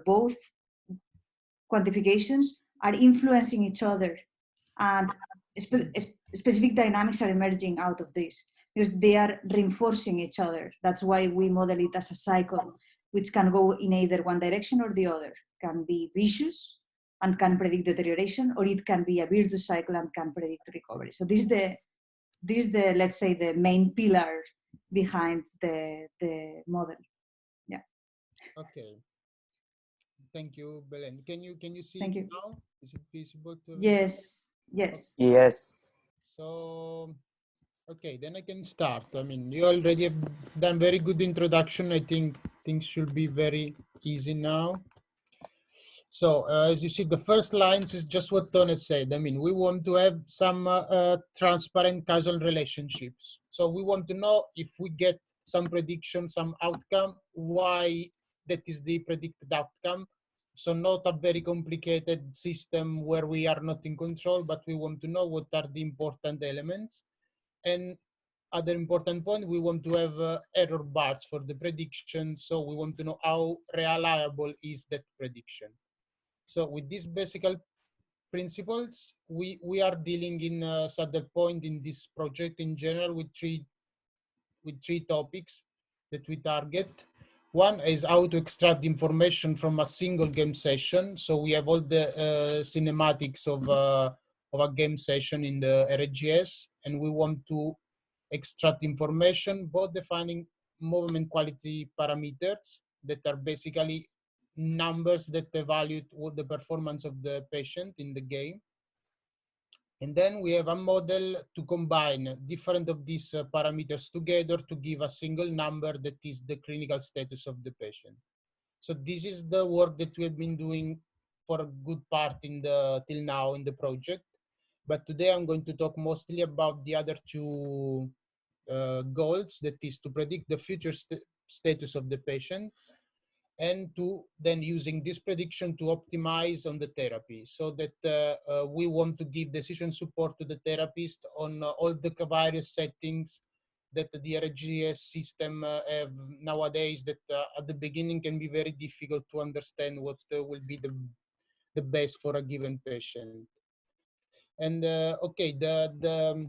both quantifications are influencing each other, and specific dynamics are emerging out of this because they are reinforcing each other. That's why we model it as a cycle, which can go in either one direction or the other. Can be vicious and can predict deterioration, or it can be a virtuous cycle and can predict recovery. So this is the let's say the main pillar behind the model. Yeah. Okay. Thank you, Belen. Can you see Thank it you. now? Is it visible to everyone? Yes. Yes. Yes. So, okay, then I can start. I mean, you already have done very good introduction. I think things should be very easy now. So, as you see, the first lines is just what Tone said. I mean, we want to have some transparent causal relationships. So we want to know if we get some prediction, some outcome, why that is the predicted outcome. So not a very complicated system where we are not in control, but we want to know what are the important elements. And other important point, we want to have error bars for the prediction. So we want to know how reliable is that prediction. So with these basic principles, we are dealing in a certain point in this project in general with three topics that we target. One is how to extract information from a single game session. So we have all the cinematics of a game session in the RGS, and we want to extract information, both defining movement quality parameters that are basically numbers that evaluate what the performance of the patient in the game. And then we have a model to combine different of these parameters together to give a single number that is the clinical status of the patient. So this is the work that we have been doing for a good part till now in the project. But today I'm going to talk mostly about the other two goals, that is to predict the future status of the patient, and to then using this prediction to optimize on the therapy, so that we want to give decision support to the therapist on all the various settings that the RGS system have nowadays, that at the beginning can be very difficult to understand what will be the best for a given patient. And okay, the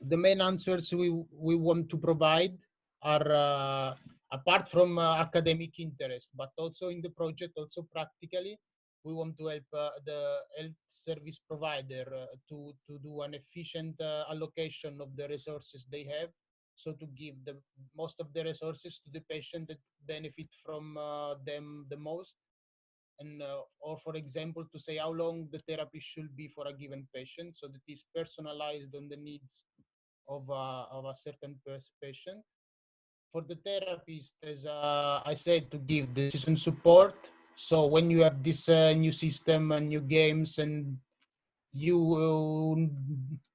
main answers we want to provide are apart from academic interest, but also in the project, also practically, we want to help the health service provider to do an efficient allocation of the resources they have. So to give the most of the resources to the patient that benefit from them the most. And or for example, to say how long the therapy should be for a given patient, so that is personalized on the needs of a certain patient. For the therapist, as I said, to give decision support. So when you have this new system and new games, and you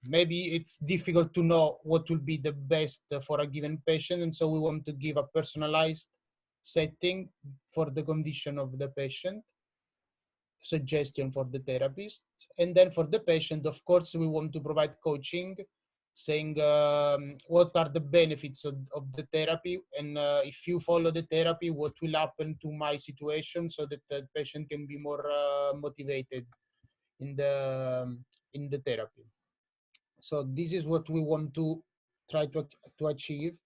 maybe it's difficult to know what will be the best for a given patient, and so we want to give a personalized setting for the condition of the patient, suggestion for the therapist. And then for the patient, of course, we want to provide coaching, saying what are the benefits of the therapy, and if you follow the therapy, what will happen to my situation, so that the patient can be more motivated in the therapy. So this is what we want to try to achieve.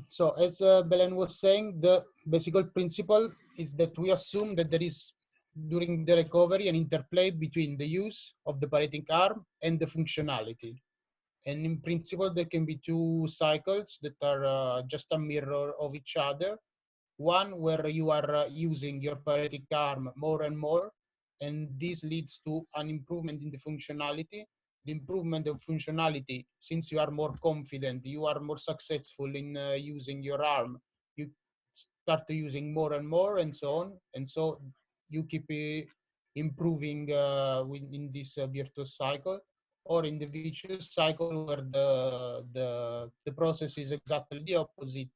So as Belen was saying, the basic principle is that we assume that there is, during the recovery, an interplay between the use of the paretic arm and the functionality. And in principle, there can be two cycles that are just a mirror of each other. One where you are using your paretic arm more and more, and this leads to an improvement in the functionality. The improvement of functionality, since you are more confident, you are more successful in using your arm, you start to using more and more, and so on. And so you keep improving in this virtuous cycle. Or in the vicious cycle, where the process is exactly the opposite.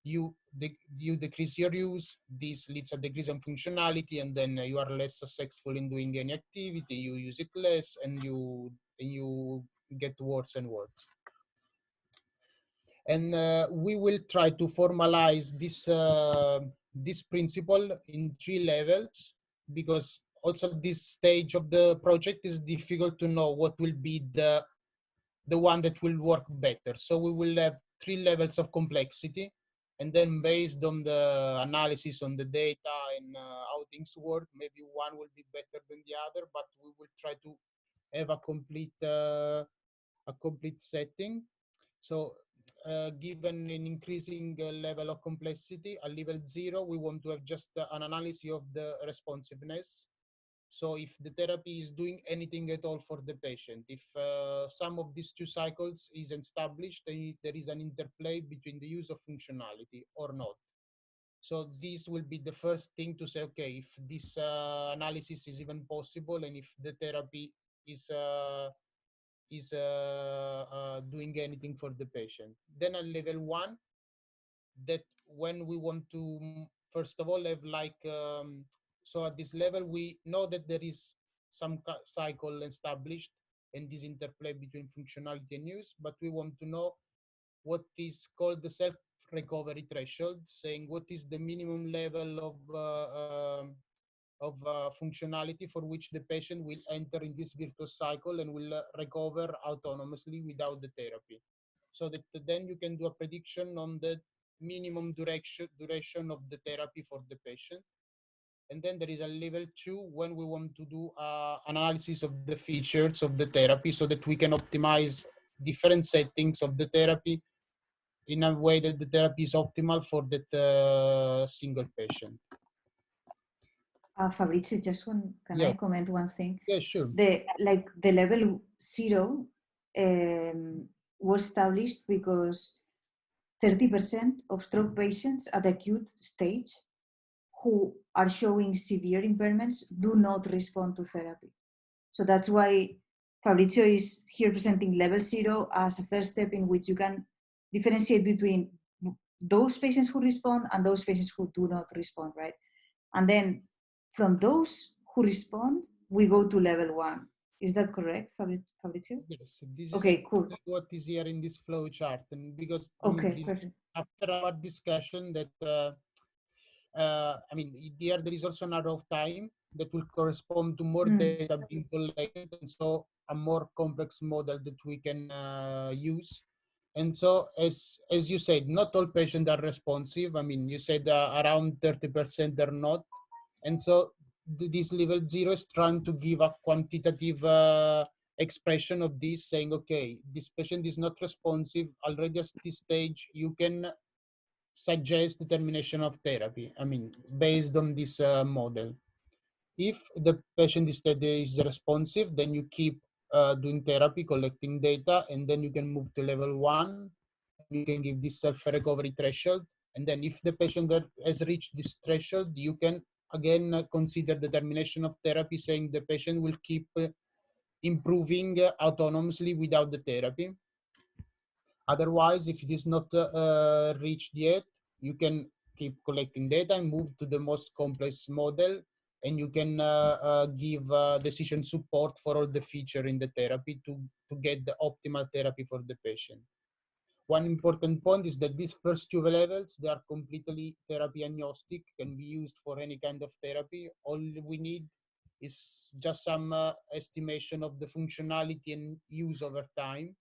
You decrease your use, this leads a decrease in functionality, and then you are less successful in doing any activity, you use it less, and you get worse and worse. And we will try to formalize this this principle in 3 levels, because also this stage of the project is difficult to know what will be the one that will work better. So we will have 3 levels of complexity, and then based on the analysis on the data and how things work, maybe one will be better than the other, but we will try to have a complete setting. So given an increasing level of complexity, at level 0, we want to have just an analysis of the responsiveness. So if the therapy is doing anything at all for the patient, if some of these 2 cycles is established, then there is an interplay between the use of functionality or not. So this will be the first thing to say, okay, if this analysis is even possible, and if the therapy is doing anything for the patient. Then at level 1, that when we want to first of all have like so at this level we know that there is some cycle established and this interplay between functionality and use, but we want to know what is called the self recovery threshold, saying what is the minimum level of functionality for which the patient will enter in this virtuous cycle and will recover autonomously without the therapy, so that then you can do a prediction on the minimum duration of the therapy for the patient. And then there is a level 2 when we want to do analysis of the features of the therapy so that we can optimize different settings of the therapy in a way that the therapy is optimal for that single patient. Fabrizio, can I comment one thing? Yeah, sure. The level 0 was established because 30% of stroke patients at acute stage who are showing severe impairments do not respond to therapy. So that's why Fabrizio is here presenting level 0 as a first step in which you can differentiate between those patients who respond and those patients who do not respond, right? And then from those who respond, we go to level 1. Is that correct, Fabrizio? Yes, this okay, is cool. What is here in this flow chart, and because Perfect. After our discussion that here there is also an arrow of time that will correspond to more data being collected, and so a more complex model that we can use. And so, as you said, not all patients are responsive. I mean, you said around 30% are not, and so this level 0 is trying to give a quantitative expression of this, saying, okay, this patient is not responsive. Already at this stage, you can suggest the termination of therapy, I mean, based on this model. If the patient instead is responsive, then you keep doing therapy, collecting data, and then you can move to level 1, and you can give this self-recovery threshold. And then if the patient has reached this threshold, you can again consider the termination of therapy, saying the patient will keep improving autonomously without the therapy. Otherwise, if it is not reached yet, you can keep collecting data and move to the most complex model, and you can give decision support for all the feature in the therapy to get the optimal therapy for the patient. One important point is that these first 2 levels, they are completely therapy agnostic, can be used for any kind of therapy. All we need is just some estimation of the functionality and use over time.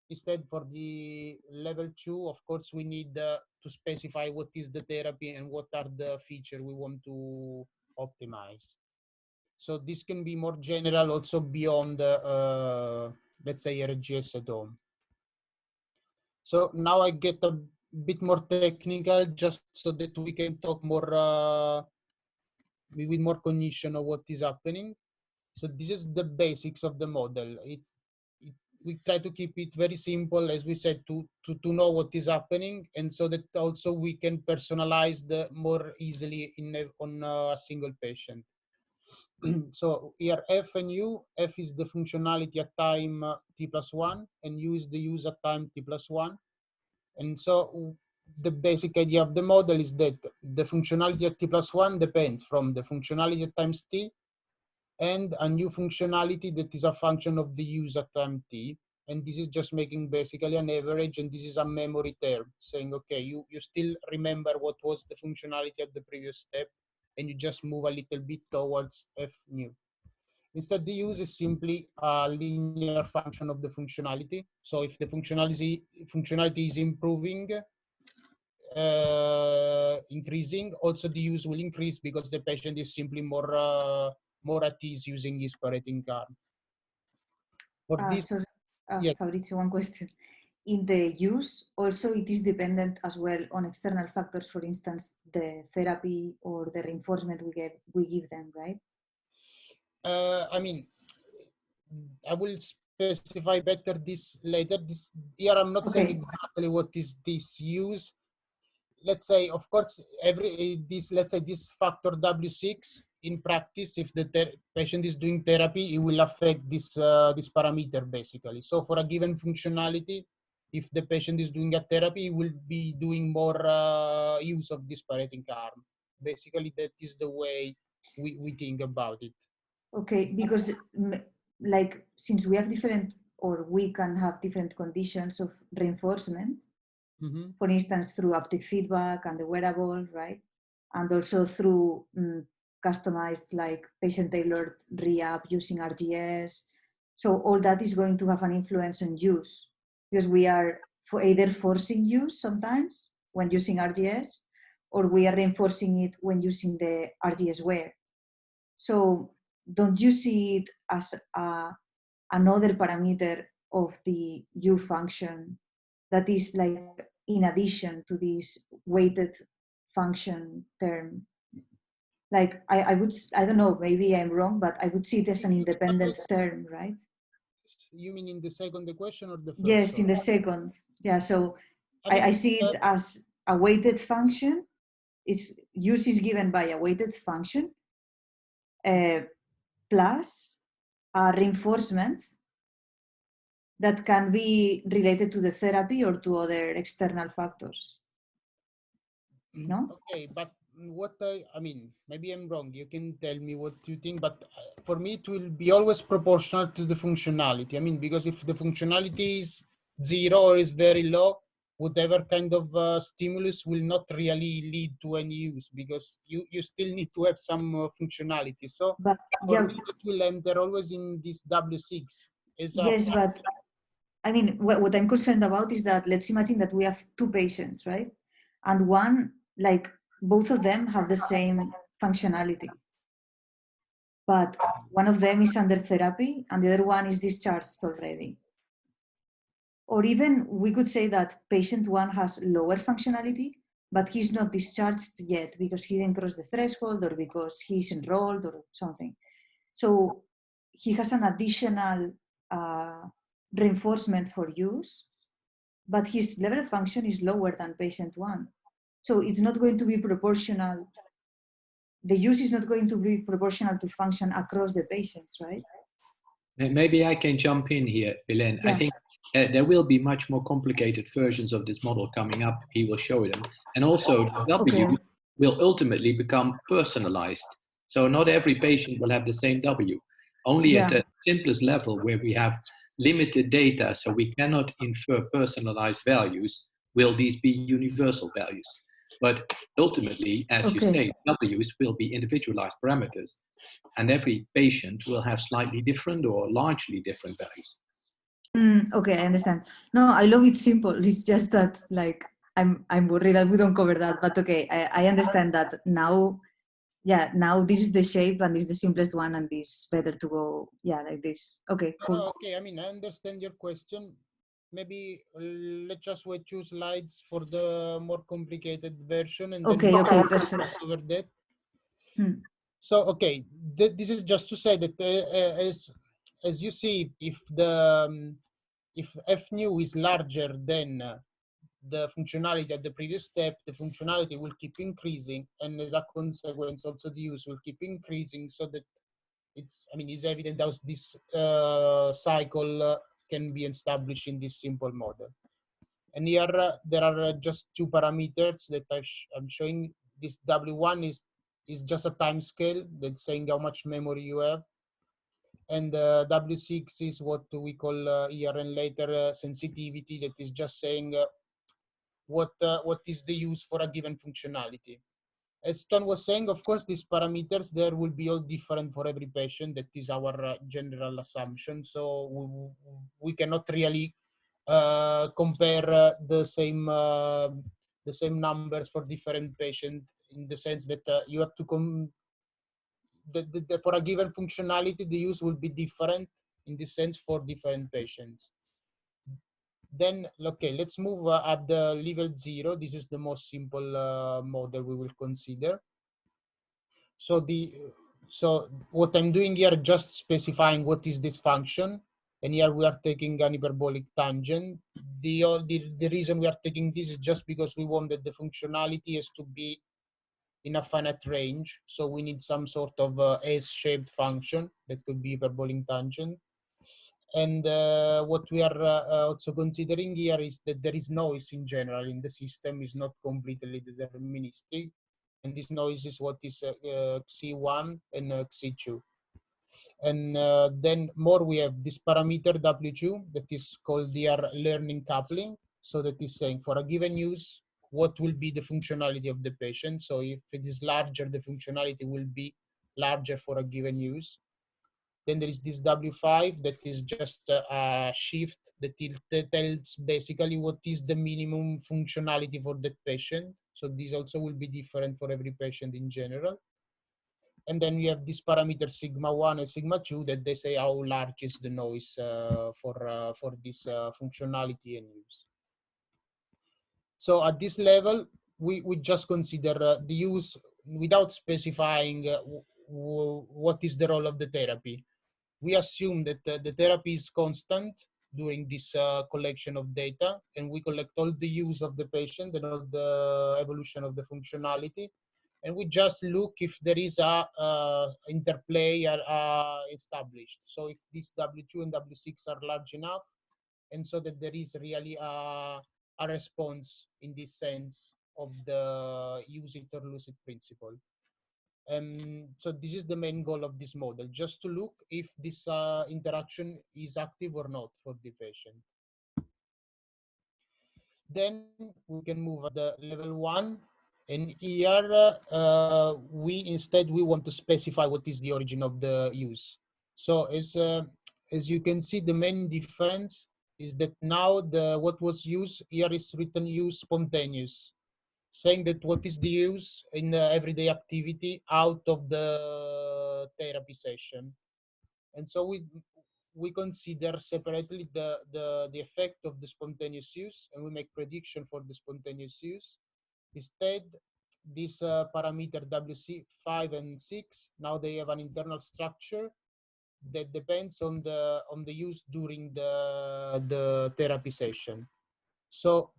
Instead, for the level 2, of course, we need to specify what is the therapy and what are the features we want to optimize. So this can be more general also beyond, let's say, RGS at home. So now I get a bit more technical, just so that we can talk more with more cognition of what is happening. So this is the basics of the model. We try to keep it very simple, as we said, to know what is happening, and so that also we can personalize the more easily on a single patient. So here F and U, F is the functionality at time t+1, and U is the use at time t+1. And so the basic idea of the model is that the functionality at t+1 depends from the functionality at times t, and a new functionality that is a function of the use at time t. and this is just making basically an average, and this is a memory term saying, okay, you still remember what was the functionality at the previous step, and you just move a little bit towards F new. Instead, the use is simply a linear function of the functionality. So if the functionality is improving, increasing, also the use will increase because the patient is simply more at ease using his parenting arm. For this, Sorry, yeah. Fabrizio, one question. In the use, also it is dependent as well on external factors, for instance, the therapy or the reinforcement we give them, right? I mean, I will specify better this later. This here I'm not saying exactly what is this use. Let's say, of course, let's say this factor W6 in practice, if the patient is doing therapy, it will affect this this parameter basically. So for a given functionality, if the patient is doing a therapy, he will be doing more use of this parenting arm. Basically, that is the way we think about it. Okay, because like since we have different, or we can have different conditions of reinforcement, for instance, through haptic feedback and the wearable, right? And also through customized, like patient-tailored rehab using RGS. So all that is going to have an influence on use, because we are either forcing use sometimes when using RGS, or we are reinforcing it when using the RGS wear. So don't you see it as another parameter of the U function that is like in addition to this weighted function term? Like I don't know, maybe I'm wrong, but I would see it as an independent term, right? You mean in the second question or the first? Yes, in the second. Yeah, so I see it as a weighted function. Use is given by a weighted function plus a reinforcement that can be related to the therapy or to other external factors. No? Okay, but what I mean, maybe I'm wrong. You can tell me what you think, but for me, it will be always proportional to the functionality. I mean, because if the functionality is 0 or is very low, whatever kind of stimulus will not really lead to any use, because you still need to have some functionality. So but for me, it will enter always in this W6. Yes, but I mean, what I'm concerned about is that let's imagine that we have two patients, right? And one, like both of them have the same functionality, but one of them is under therapy and the other one is discharged already. Or even we could say that patient one has lower functionality, but he's not discharged yet because he didn't cross the threshold or because he's enrolled or something. So he has an additional reinforcement for use, but his level of function is lower than patient one. So it's not going to be proportional. The use is not going to be proportional to function across the patients, right? Maybe I can jump in here, Belen. Yeah. I think there will be much more complicated versions of this model coming up. He will show them. And also W will ultimately become personalized. So not every patient will have the same W. Only at the simplest level where we have limited data, so we cannot infer personalized values, will these be universal values. But ultimately, as you say, W's will be individualized parameters. And every patient will have slightly different or largely different values. Okay, I understand. No, I love it simple. It's just that, like, I'm worried that we don't cover that. But okay, I understand that now. Yeah, now this is the shape and this is the simplest one, and this better to go. Yeah, like this. Okay, cool. Okay, I mean, I understand your question. Maybe let's just wait 2 slides for the more complicated version, and then perfect. Over that. So, okay, this is just to say that as you see, if F new is larger than the functionality at the previous step, the functionality will keep increasing, and as a consequence, also the use will keep increasing, so that it's evident how this cycle can be established in this simple model. And here there are just 2 parameters that I'm showing. This W1 is just a time scale that's saying how much memory you have. And W6 is what we call here and later sensitivity, that is just saying what is the use for a given functionality. As Ton was saying, of course, these parameters there will be all different for every patient. That is our general assumption. So we cannot really compare the same numbers for different patients, in the sense that you have to for a given functionality, the use will be different in this sense for different patients. Then, okay, let's move at the level 0. This is the most simple model we will consider. So what I'm doing here, just specifying what is this function. And here we are taking an hyperbolic tangent. The reason we are taking this is just because we want that the functionality has to be in a finite range. So we need some sort of S-shaped function that could be hyperbolic tangent. And what we are also considering here is that there is noise in general in the system, is not completely deterministic. And this noise is what is Xi1 and Xi2. And then more we have this parameter W2 that is called their learning coupling. So that is saying for a given use, what will be the functionality of the patient. So if it is larger, the functionality will be larger for a given use. Then there is this W5 that is just a shift that tells basically what is the minimum functionality for that patient. So this also will be different for every patient in general. And then we have this parameter sigma 1 and sigma 2 that they say how large is the noise for this functionality and use. So at this level, we just consider the use without specifying what is the role of the therapy. We assume that the therapy is constant during this collection of data, and we collect all the use of the patient and all the evolution of the functionality. And we just look if there is a interplay established. So if these W2 and W6 are large enough, and so that there is really a response in this sense of the use it or lose it principle. So this is the main goal of this model, just to look if this interaction is active or not for the patient. Then we can move at the level 1. And here we want to specify what is the origin of the use. So as you can see, the main difference is that now what was used here is written use spontaneous, saying that what is the use in the everyday activity out of the therapy session. And so we consider separately the effect of the spontaneous use, and we make prediction for the spontaneous use. Instead, this parameter WC5 and 6, now they have an internal structure that depends on the use during the therapy session. So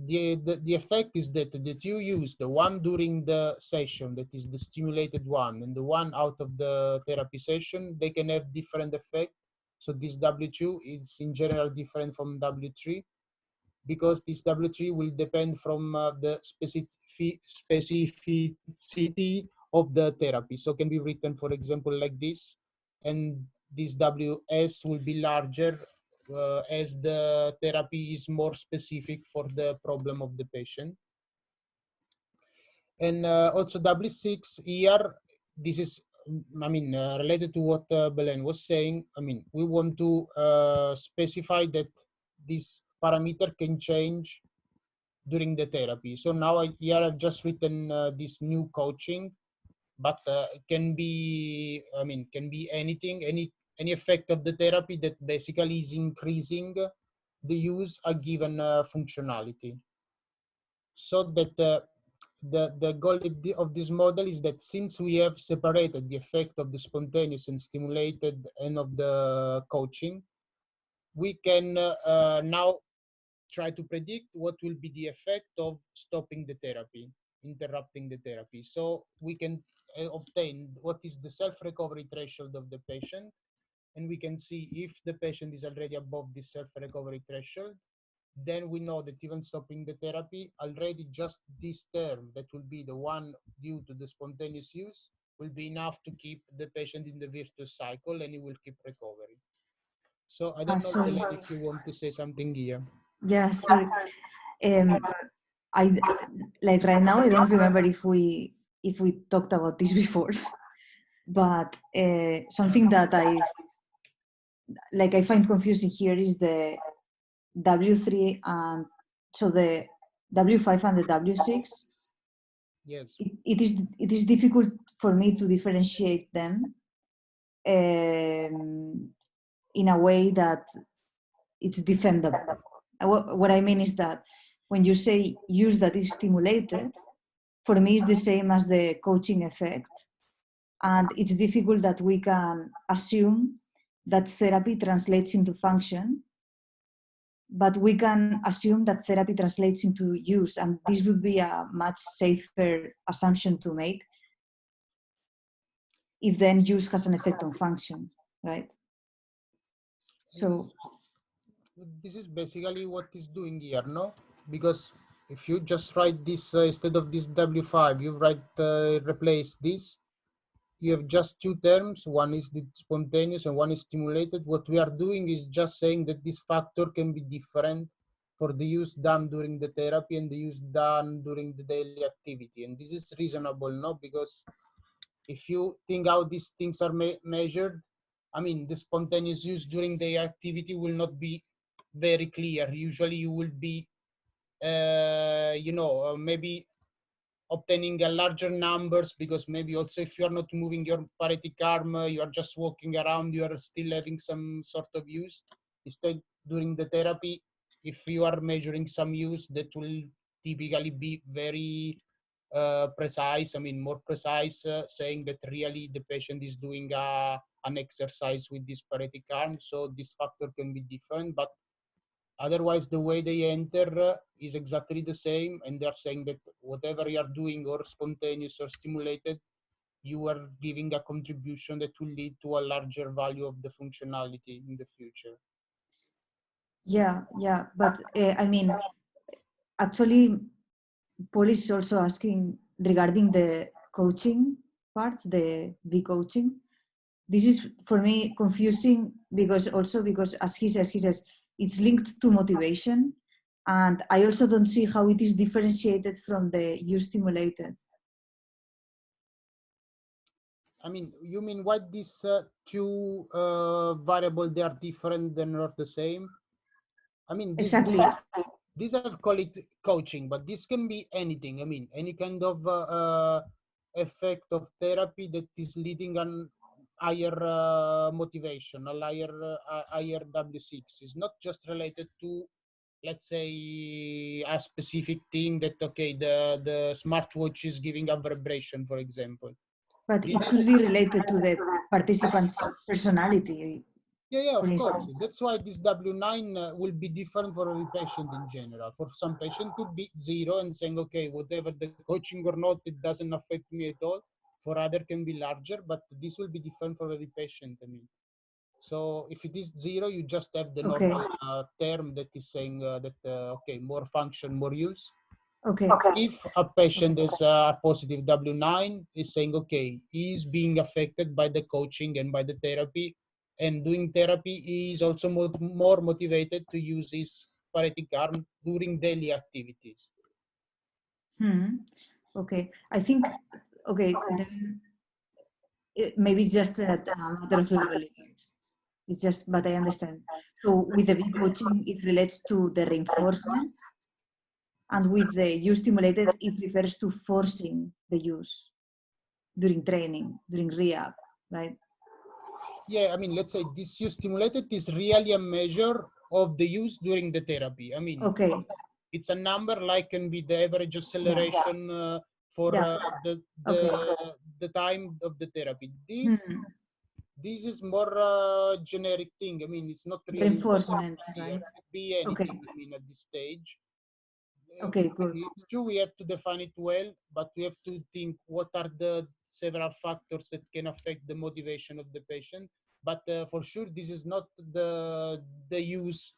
the effect is that you use the one during the session, that is the stimulated one, and the one out of the therapy session, they can have different effect. So this W2 is in general different from W3, because this W3 will depend from the specificity of the therapy. So can be written, for example, like this, and this WS will be larger as the therapy is more specific for the problem of the patient. And also W6 here, this is, related to what Belen was saying. We want to specify that this parameter can change during the therapy. So now here I've just written this new coaching, but it can be, can be anything, any effect of the therapy that basically is increasing the use a given functionality. So that the goal of this model is that since we have separated the effect of the spontaneous and stimulated and of the coaching, we can now try to predict what will be the effect of stopping the therapy, interrupting the therapy. So we can obtain what is the self-recovery threshold of the patient, and we can see if the patient is already above this self-recovery threshold. Then we know that even stopping the therapy, already just this term, that will be the one due to the spontaneous use, will be enough to keep the patient in the virtuous cycle, and he will keep recovering. So I don't know, sorry. Helen, if you want to say something here. Yeah, sorry. I like right now I don't remember if we talked about this before, but something that I find confusing here is the W3 and so the W5 and the W6. Yes. It is difficult for me to differentiate them in a way that it's defendable. What I mean is that when you say use that is stimulated, for me it's the same as the coaching effect. And it's difficult that we can assume that therapy translates into function, but we can assume that therapy translates into use. And this would be a much safer assumption to make if then use has an effect on function, right? So this is basically what is doing here, no? Because if you just write this instead of this W5, you write replace this. You have just two terms. One is the spontaneous and one is stimulated. What we are doing is just saying that this factor can be different for the use done during the therapy and the use done during the daily activity. And this is reasonable, no? Because if you think how these things are measured, I mean, the spontaneous use during the activity will not be very clear. Usually you will be, maybe obtaining a larger numbers, because maybe also if you are not moving your paretic arm, you are just walking around, you are still having some sort of use. Instead, during the therapy, if you are measuring some use, that will typically be very precise, I mean, more precise, saying that really the patient is doing an exercise with this paretic arm. So this factor can be different, but otherwise, the way they enter is exactly the same, and they're saying that whatever you are doing, or spontaneous or stimulated, you are giving a contribution that will lead to a larger value of the functionality in the future. yeah, but I mean, actually, Paul is also asking regarding the coaching part, the V coaching. This is for me confusing because as he says it's linked to motivation, and I also don't see how it is differentiated from the use stimulated. I mean, you mean why these two variables, they are different, they're not the same? I mean, Exactly. These I've called it coaching, but this can be anything. I mean, any kind of effect of therapy that is leading on higher motivation, higher W6. Is not just related to, let's say, a specific thing that, okay, the smartwatch is giving a vibration, for example. But it could be related to the participant's personality. Yeah, of course. That's why this W9 will be different for every patient in general. For some patient could be 0 and saying, okay, whatever the coaching or not, it doesn't affect me at all. For other can be larger, but this will be different for every patient. I mean, so if it is 0, you just have the normal term that is saying that, okay, more function, more use. Okay. If a patient is a positive W9, is saying, okay, he's being affected by the coaching and by the therapy, and doing therapy is also more motivated to use his paretic arm during daily activities. Okay, I think, okay, then maybe it's just a matter of labeling it. It's just, but I understand. So with the V coaching, it relates to the reinforcement, and with the use stimulated, it refers to forcing the use during training, during rehab, right? Yeah, I mean, let's say this use stimulated is really a measure of the use during the therapy. I mean, okay, it's a number like can be the average acceleration for the time of the therapy. This is more generic thing. I mean, it's not really reinforcement, right? It could be anything. I mean, at this stage. Okay, good. It's true we have to define it well, but we have to think what are the several factors that can affect the motivation of the patient. But for sure, this is not the use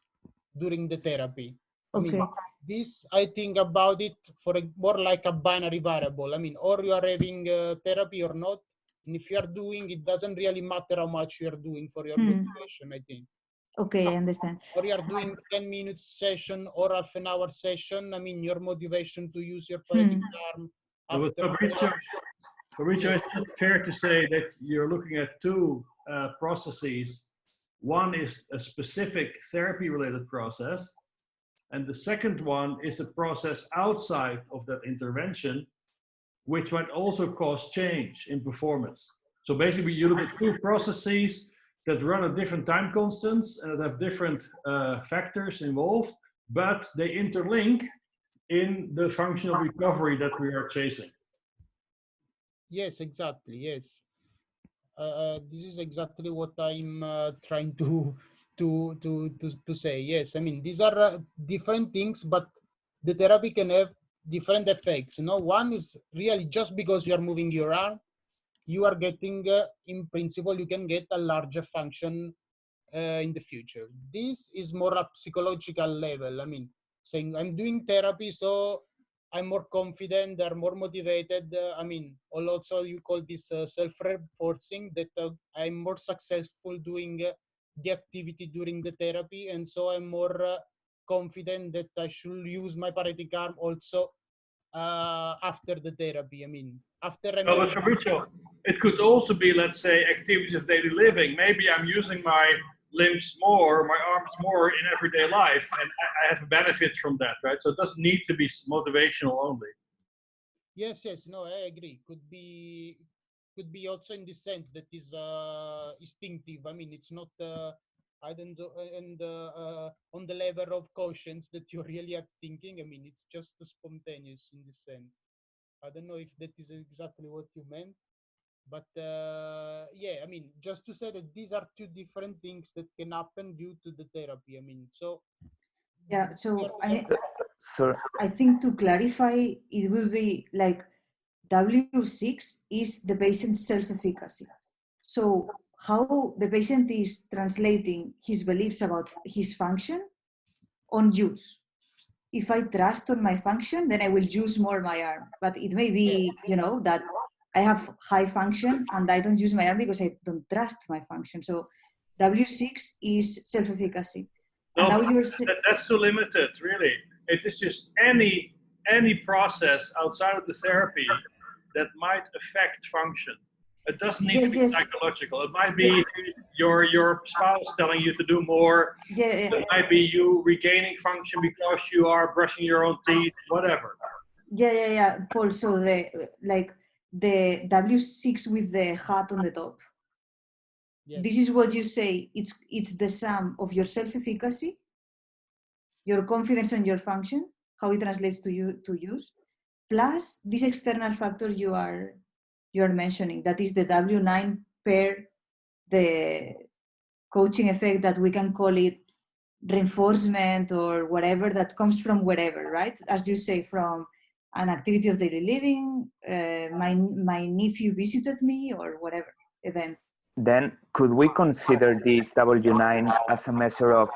during the therapy. I mean, this, I think about it for more like a binary variable. I mean, or you are having therapy or not, And if you are doing, it doesn't really matter how much you are doing for your motivation, I think. Okay, I understand. Or you are doing 10 minutes session or half an hour session. I mean, your motivation to use your paradigm arm after. Fabrizio, is it fair to say that you're looking at two processes? One is a specific therapy-related process, and the second one is a process outside of that intervention, which might also cause change in performance. So basically, you look at two processes that run at different time constants and that have different factors involved, but they interlink in the functional recovery that we are chasing. Yes, exactly. Yes. This is exactly what I'm trying to say. Yes, I mean, these are different things, but the therapy can have different effects. You know, one is really just because you are moving your arm, you are getting, in principle, you can get a larger function in the future. This is more a psychological level. I mean, saying I'm doing therapy, so I'm more confident, they're more motivated. I mean, also you call this self-reinforcing, that I'm more successful doing the activity during the therapy. And so I'm more confident that I should use my paralytic arm also after the therapy. I mean, after I'm... But Fabrizio, it could also be, let's say, activities of daily living. Maybe I'm using my limbs more, my arms more in everyday life, and I have benefits from that, right? So it doesn't need to be motivational only. Yes, no, I agree. Could be also in the sense that is instinctive. I mean, it's not I don't know, and on the level of conscience that you really are thinking. I mean, it's just spontaneous in this sense. I don't know if that is exactly what you meant, but yeah, I mean, just to say that these are two different things that can happen due to the therapy. I mean, so yeah, so I think to clarify, it will be like W6 is the patient's self-efficacy. So how the patient is translating his beliefs about his function on use. If I trust on my function, then I will use more my arm. But it may be, you know, that I have high function and I don't use my arm because I don't trust my function. So W6 is self-efficacy. No, that's too limited, really. It is just any process outside of the therapy that might affect function. It doesn't need to be psychological. It might be your spouse telling you to do more. It might be you regaining function because you are brushing your own teeth, whatever. Yeah, Paul. So the W6 with the hat on the top. Yes. This is what you say. It's the sum of your self-efficacy, your confidence on your function, how it translates to use, plus this external factor you are mentioning, that is the W9 per the coaching effect, that we can call it reinforcement or whatever, that comes from wherever, right? As you say, from an activity of daily living, my nephew visited me, or whatever event. Then could we consider this W9 as a measure of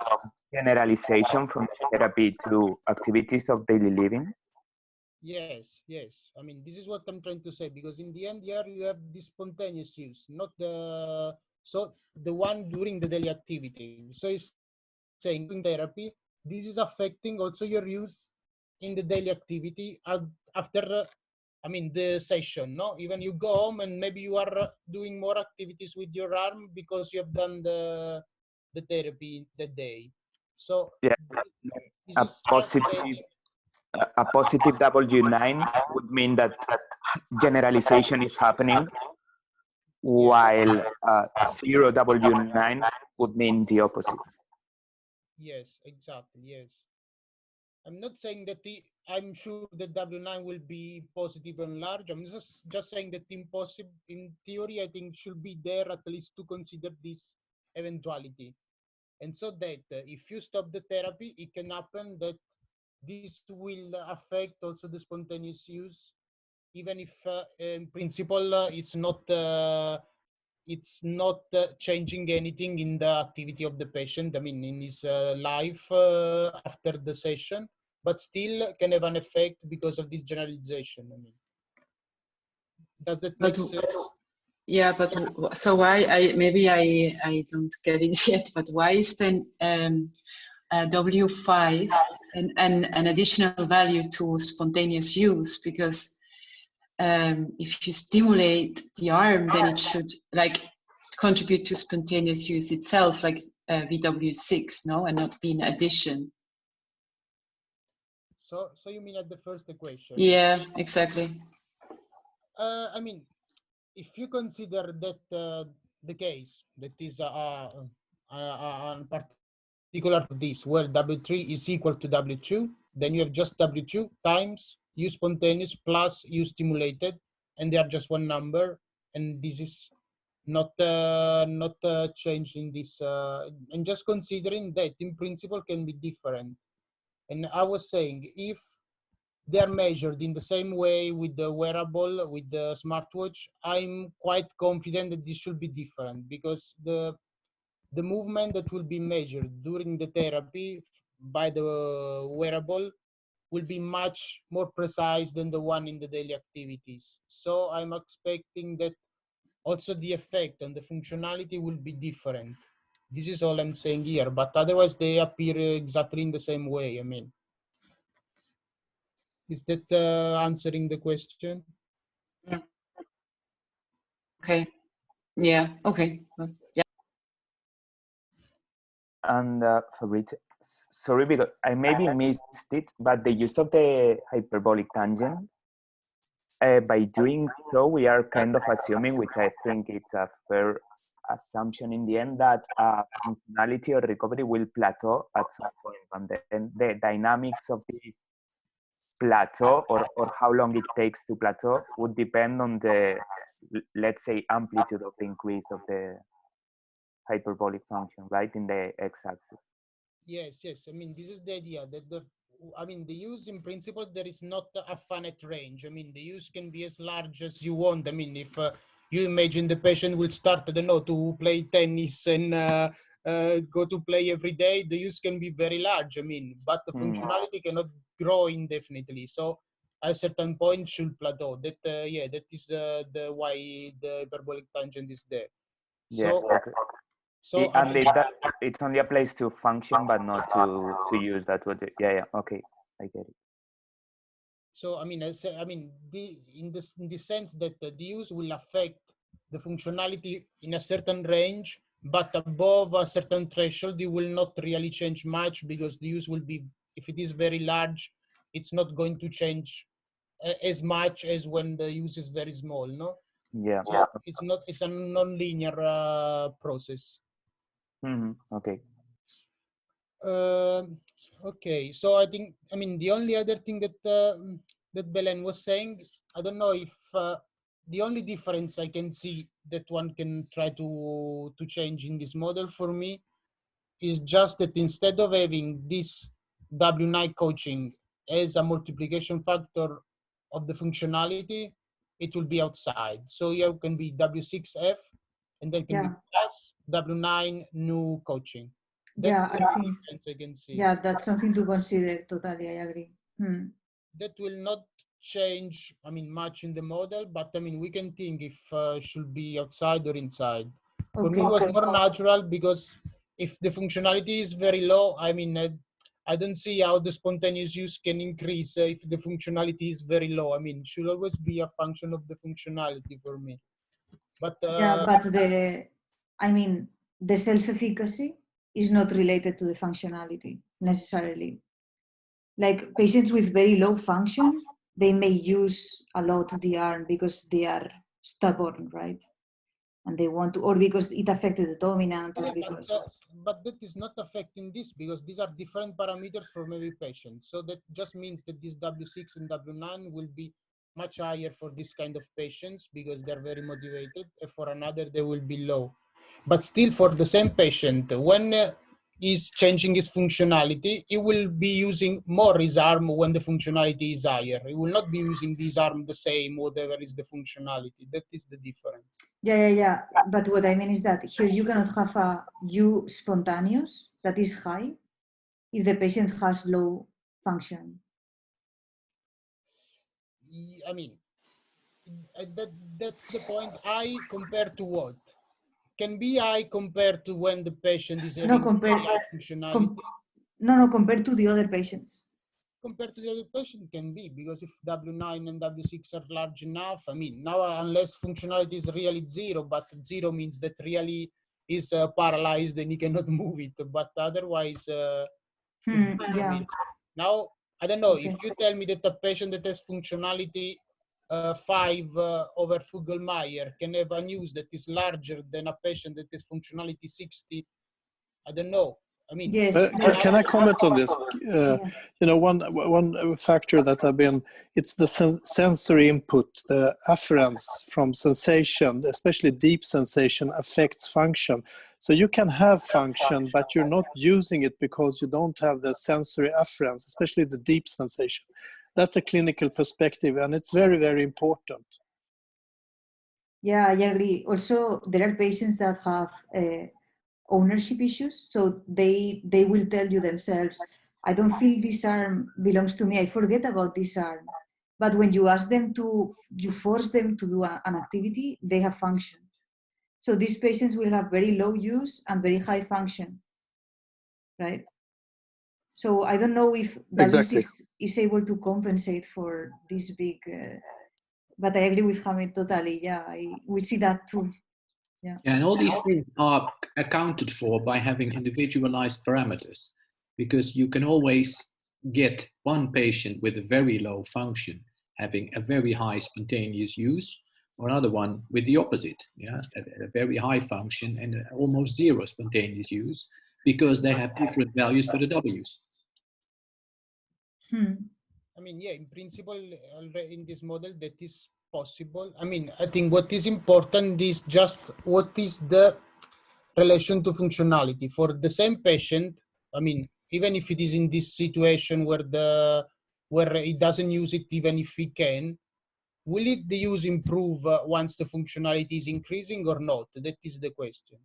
generalization from therapy to activities of daily living? Yes. I mean, this is what I'm trying to say, because in the end, here you have the spontaneous use, not the one during the daily activity. So it's saying in therapy, this is affecting also your use in the daily activity after, I mean, the session, no? Even you go home and maybe you are doing more activities with your arm because you have done the therapy that day. So yeah, a positive W9 would mean that generalization is happening, while zero W9 would mean the opposite. Yes, exactly. Yes. I'm not saying that I'm sure that W9 will be positive and large. I'm just saying that in theory, I think should be there at least to consider this eventuality. And so that if you stop the therapy, it can happen that this will affect also the spontaneous use, even if in principle it's not changing anything in the activity of the patient. I mean, in his life after the session, but still can have an effect because of this generalization. I mean, does that make sense? Yeah, but so why maybe I don't get it yet, but why is then W5 an additional value to spontaneous use? Because if you stimulate the arm, then it should like contribute to spontaneous use itself, like VW6, no, and not be an addition. So you mean at the first equation? Yeah, exactly. I mean, if you consider that the case that is particular to this, where W3 is equal to W2, then you have just W2 times U spontaneous plus U stimulated, and they are just one number, and this is not changed in this. And just considering that in principle can be different. And I was saying, if they are measured in the same way with the wearable, with the smartwatch, I'm quite confident that this should be different, because the movement that will be measured during the therapy by the wearable will be much more precise than the one in the daily activities. So I'm expecting that also the effect and the functionality will be different. This is all I'm saying here, but otherwise they appear exactly in the same way. I mean, is that answering the question? Yeah. Okay. Yeah. Okay. Yeah. And Fabrizio, sorry, because I maybe missed it, but the use of the hyperbolic tangent, by doing so, we are kind of assuming, which I think it's a fair assumption in the end, that functionality or recovery will plateau at some point, and then the dynamics of this plateau, or how long it takes to plateau, would depend on the, let's say, amplitude of the increase of the hyperbolic function, right, in the x-axis. Yes. I mean, this is the idea that the use in principle, there is not a finite range. I mean, the use can be as large as you want. I mean, if you imagine the patient will start, I don't know, to play tennis and go to play every day, the use can be very large. I mean, but the functionality cannot grow indefinitely. So at a certain point should plateau. That that is the why the hyperbolic tangent is there. So, yeah, okay. So and it only applies to function, but not to use. That's what. Yeah. Okay, I get it. So in the sense that the use will affect the functionality in a certain range, but above a certain threshold, it will not really change much, because the use will be, if it is very large, it's not going to change as much as when the use is very small. No. Yeah. So it's a non-linear process. Okay. Okay, so I think, the only other thing that that Belen was saying, I don't know if the only difference I can see that one can try to change in this model for me is just that instead of having this W9 coaching as a multiplication factor of the functionality, it will be outside. So here can be W6F, and then can be plus W9 new coaching. That's I think I can see. Yeah, that's something to consider. Totally, I agree. That will not change, much in the model, but we can think if should be outside or inside. For me, it was more natural, because if the functionality is very low, I don't see how the spontaneous use can increase if the functionality is very low. It should always be a function of the functionality for me. But but the self-efficacy is not related to the functionality necessarily. Like patients with very low function, they may use a lot the arm because they are stubborn, right? And they want to, or because it affected the dominant, or because. But that is not affecting this, because these are different parameters for every patient. So that just means that this W6 and W9 will be much higher for this kind of patients, because they're very motivated, and for another they will be low. But still, for the same patient, when is changing his functionality, he will be using more his arm when the functionality is higher. He will not be using this arm the same, whatever is the functionality. That is the difference. Yeah. But what I mean is that here you cannot have a U spontaneous that is high if the patient has low function. That's the point. I compared to what? Can be I compared to when the patient is No, having very high functionality? No, compared to the other patients. Compared to the other patient can be, because if W9 and W6 are large enough, I mean, now unless functionality is really zero, but zero means that really is paralyzed and he cannot move it, but otherwise, I Yeah. mean, now, I don't know, Okay. if you tell me that a patient that has functionality 5 over Fugal Meyer can have a news that is larger than a patient that has functionality 60, I don't know. I mean, Yes. Can I comment on this? Yeah. You know, one factor that it's the sensory input, the afference from sensation, especially deep sensation, affects function. So you can have function, but you're not using it because you don't have the sensory afference, especially the deep sensation. That's a clinical perspective, and it's very, very important. Yeah, I agree. Also, there are patients that have ownership issues, so they will tell you themselves, I don't feel this arm belongs to me, I forget about this arm. But when you ask them you force them to do an activity, they have function. So these patients will have very low use and very high function, right? So I don't know if Exactly. W6 is able to compensate for this big, but I agree with Hamid totally. Yeah, we see that too. Yeah. And all these things are accounted for by having individualized parameters, because you can always get one patient with a very low function having a very high spontaneous use, or another one with the opposite, a very high function and almost zero spontaneous use, because they have different values for the W's. I mean, yeah, in principle, in this model, that is possible. I mean, I think what is important is just what is the relation to functionality for the same patient. I mean, even if it is in this situation where he doesn't use it, even if he can, will the use improve once the functionality is increasing or not? That is the question.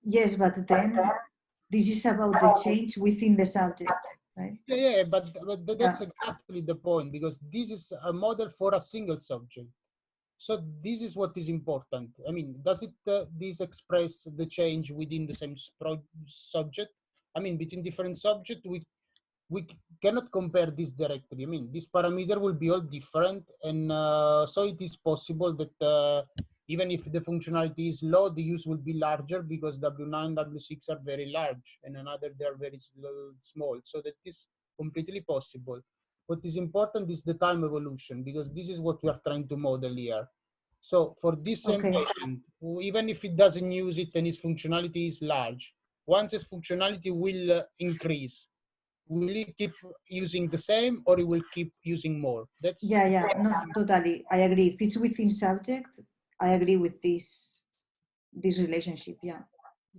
Yes, but then this is about the change within the subject, right? Yeah, but that's exactly the point, because this is a model for a single subject. So this is what is important. I mean, does it this express the change within the same subject? I mean, between different subjects, we cannot compare this directly. I mean, this parameter will be all different, and so it is possible that even if the functionality is low, the use will be larger because W9, W6 are very large, and another they are very small. So that is completely possible. What is important is the time evolution, because this is what we are trying to model here. So for this same patient, even if it doesn't use it and its functionality is large, once its functionality will increase, will he keep using the same or he will keep using more? That's no, totally. I agree. If it's within subject, I agree with this relationship. Yeah.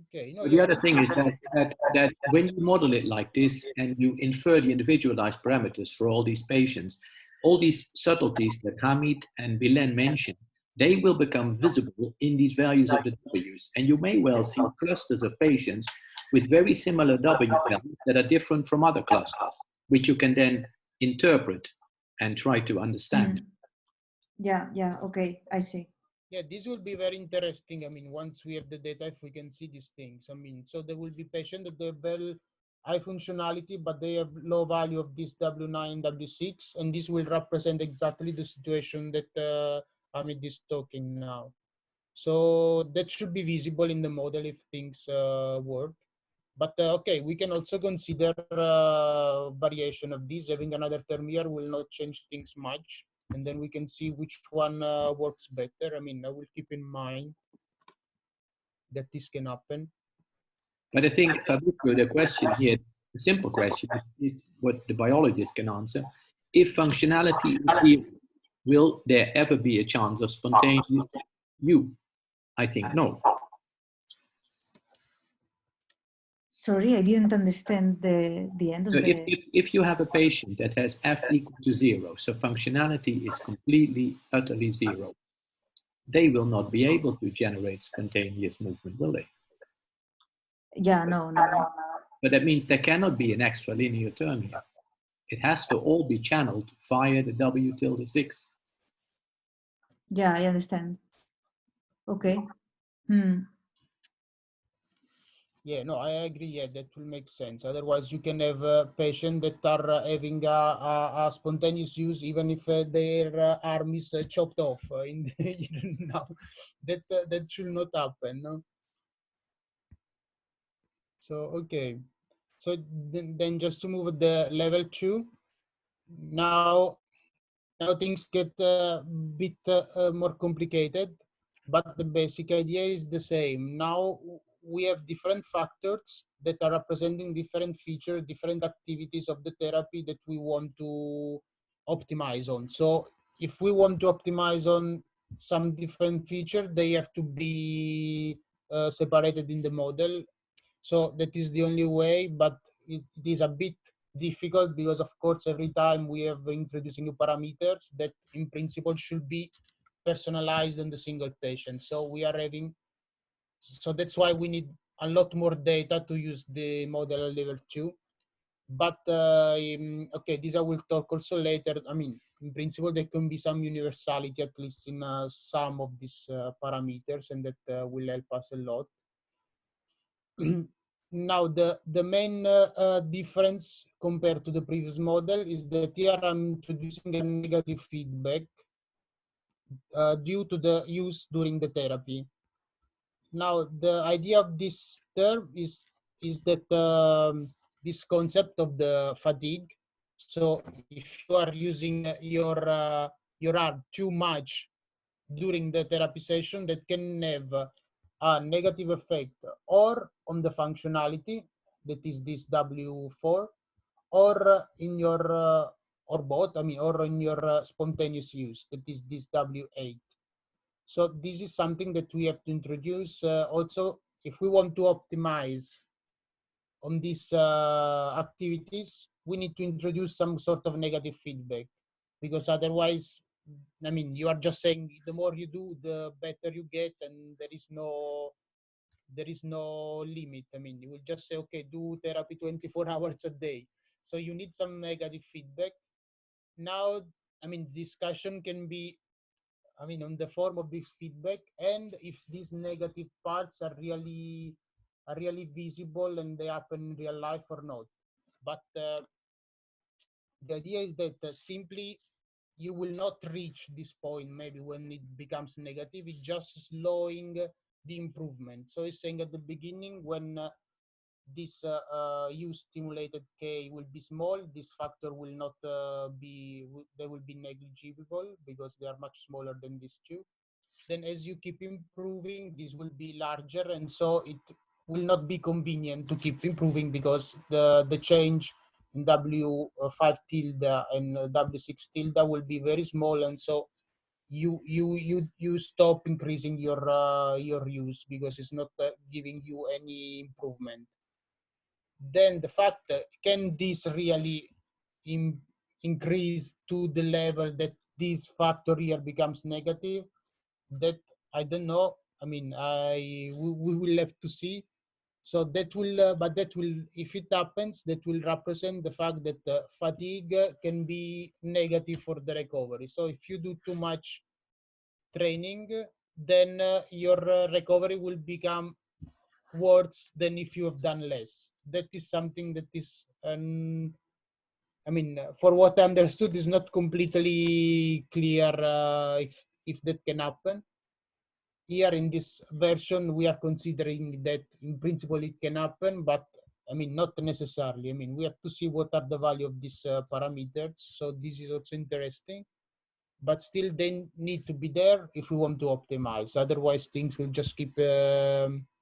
Okay. No, so the other thing is that when you model it like this and you infer the individualized parameters for all these patients, all these subtleties that Hamid and Bilen mentioned, they will become visible in these values of the W's. And you may well see clusters of patients with very similar W values that are different from other clusters, which you can then interpret and try to understand. Yeah, okay, I see. Yeah, this will be very interesting. I mean, once we have the data, if we can see these things. I mean, so there will be patients that they have very high functionality, but they have low value of this W9 and W6, and this will represent exactly the situation that Hamid is talking now. So that should be visible in the model if things work. But okay, we can also consider variation of this. Having another term here will not change things much. And then we can see which one works better. I mean, I will keep in mind that this can happen. But I think, Fabrizio, the question here, the simple question, is what the biologist can answer. If functionality is zero, will there ever be a chance of spontaneous use? I think no. Sorry, I didn't understand the end of So the... if you have a patient that has F equal to 0, so functionality is completely, utterly 0, they will not be able to generate spontaneous movement, will they? Yeah, no. But that means there cannot be an extra linear term here. It has to all be channeled via the W tilde6. Yeah, I understand. Okay. Yeah, no, I agree. Yeah, that will make sense. Otherwise, you can have patients that are having a spontaneous use, even if their arm is chopped off. In the, now, that should not happen. No? So okay. So then just to move at the level 2. Now things get a bit more complicated, but the basic idea is the same. Now we have different factors that are representing different features, different activities of the therapy that we want to optimize on. So if we want to optimize on some different feature, they have to be separated in the model. So that is the only way, but it is a bit difficult because of course every time we have introducing new parameters that in principle should be personalized in the single patient. So we are having, so that's why we need a lot more data to use the model at level 2. But okay, this I will talk also later. I mean, in principle, there can be some universality, at least in some of these parameters, and that will help us a lot. Now, the main difference compared to the previous model is that here I'm introducing a negative feedback due to the use during the therapy. Now, the idea of this term is that this concept of the fatigue. So, if you are using your arm too much during the therapy session, that can have a negative effect or on the functionality, that is this W4, or in your or both, I mean, or in your spontaneous use, that is this W8. So this is something that we have to introduce also if we want to optimize on these activities. We need to introduce some sort of negative feedback, because otherwise, I mean, you are just saying the more you do, the better you get, and there is no limit. I mean, you will just say, okay, do therapy 24 hours a day. So you need some negative feedback. Now, I mean, discussion can be, I mean, on the form of this feedback, and if these negative parts are really visible and they happen in real life or not. But the idea is that simply you will not reach this point maybe when it becomes negative. It's just slowing the improvement. So it's saying at the beginning, when this U stimulated K will be small, this factor will not they will be negligible because they are much smaller than these two. Then as you keep improving, this will be larger, and so it will not be convenient to keep improving because the change in W5 tilde and W6 tilde will be very small, and so you stop increasing your use because it's not giving you any improvement. Then the fact can this really increase to the level that this factor here becomes negative? That I don't know. I mean, we will have to see. So that will, but that will, if it happens, that will represent the fact that fatigue can be negative for the recovery. So if you do too much training, then your recovery will become worse than if you have done less. That is something that is, I mean, for what I understood, is not completely clear if that can happen. Here in this version, we are considering that in principle it can happen, but I mean, not necessarily. I mean, we have to see what are the value of these parameters. So this is also interesting, but still they need to be there if we want to optimize. Otherwise, things will just keep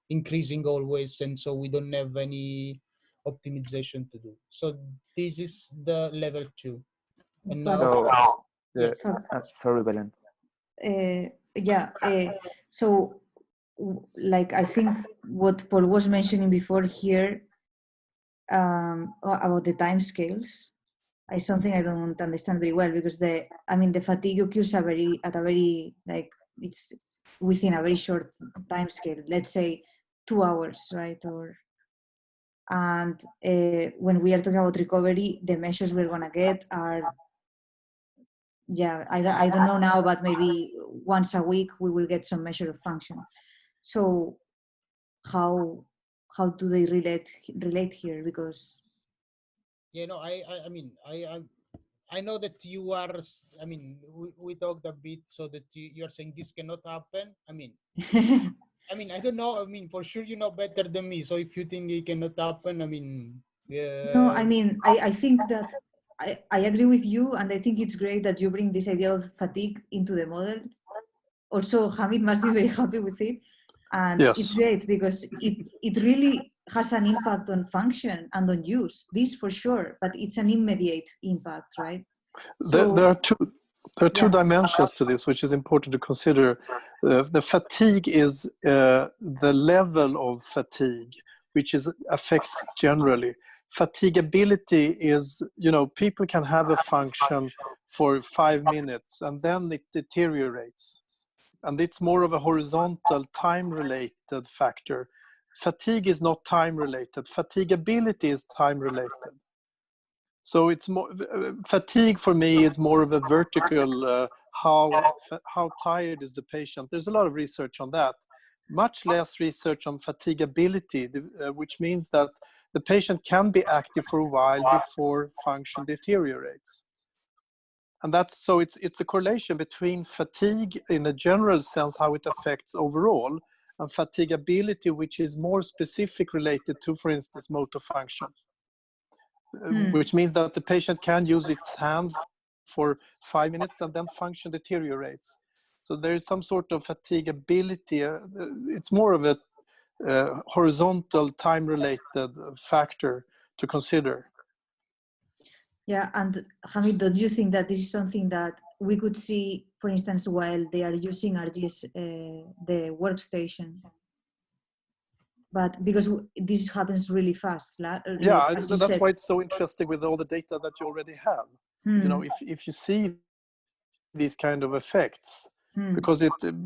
increasing always, and so we don't have any optimization to do. So this is the level 2. And now, So, yes. sorry, Belen. Yeah. So, like, I think what Paul was mentioning before here about the time scales is something I don't understand very well, because the fatigue occurs at a very like, it's within a very short time scale. Let's say 2 hours, right? Or And when we are talking about recovery, the measures we're going to get are, yeah, I don't know now, but maybe once a week we will get some measure of function. So how do they relate here? Because I know that you are, we talked a bit, so that you're saying this cannot happen. I don't know. For sure you know better than me. So if you think it cannot happen, no, I think that I agree with you, and I think it's great that you bring this idea of fatigue into the model. Also, Hamid must be very happy with it. And yes. It's great because it really has an impact on function and on use, this for sure, but it's an immediate impact, right? So, there are two dimensions to this, which is important to consider. The fatigue is the level of fatigue, which affects generally. Fatigability is, people can have a function for 5 minutes and then it deteriorates. And it's more of a horizontal time-related factor. Fatigue is not time-related. Fatigability is time-related. So it's more fatigue for me is more of a vertical. How tired is the patient? There's a lot of research on that. Much less research on fatigability, which means that the patient can be active for a while before function deteriorates. And it's the correlation between fatigue in a general sense, how it affects overall, and fatigability, which is more specific related to, for instance, motor function. Which means that the patient can use its hand for 5 minutes and then function deteriorates. So there is some sort of fatigability. It's more of a horizontal time-related factor to consider. Yeah, and Hamid, don't you think that this is something that we could see, for instance, while they are using RGS, the workstation? But because this happens really fast. Yeah, that's why it's so interesting with all the data that you already have. If you see these kind of effects, because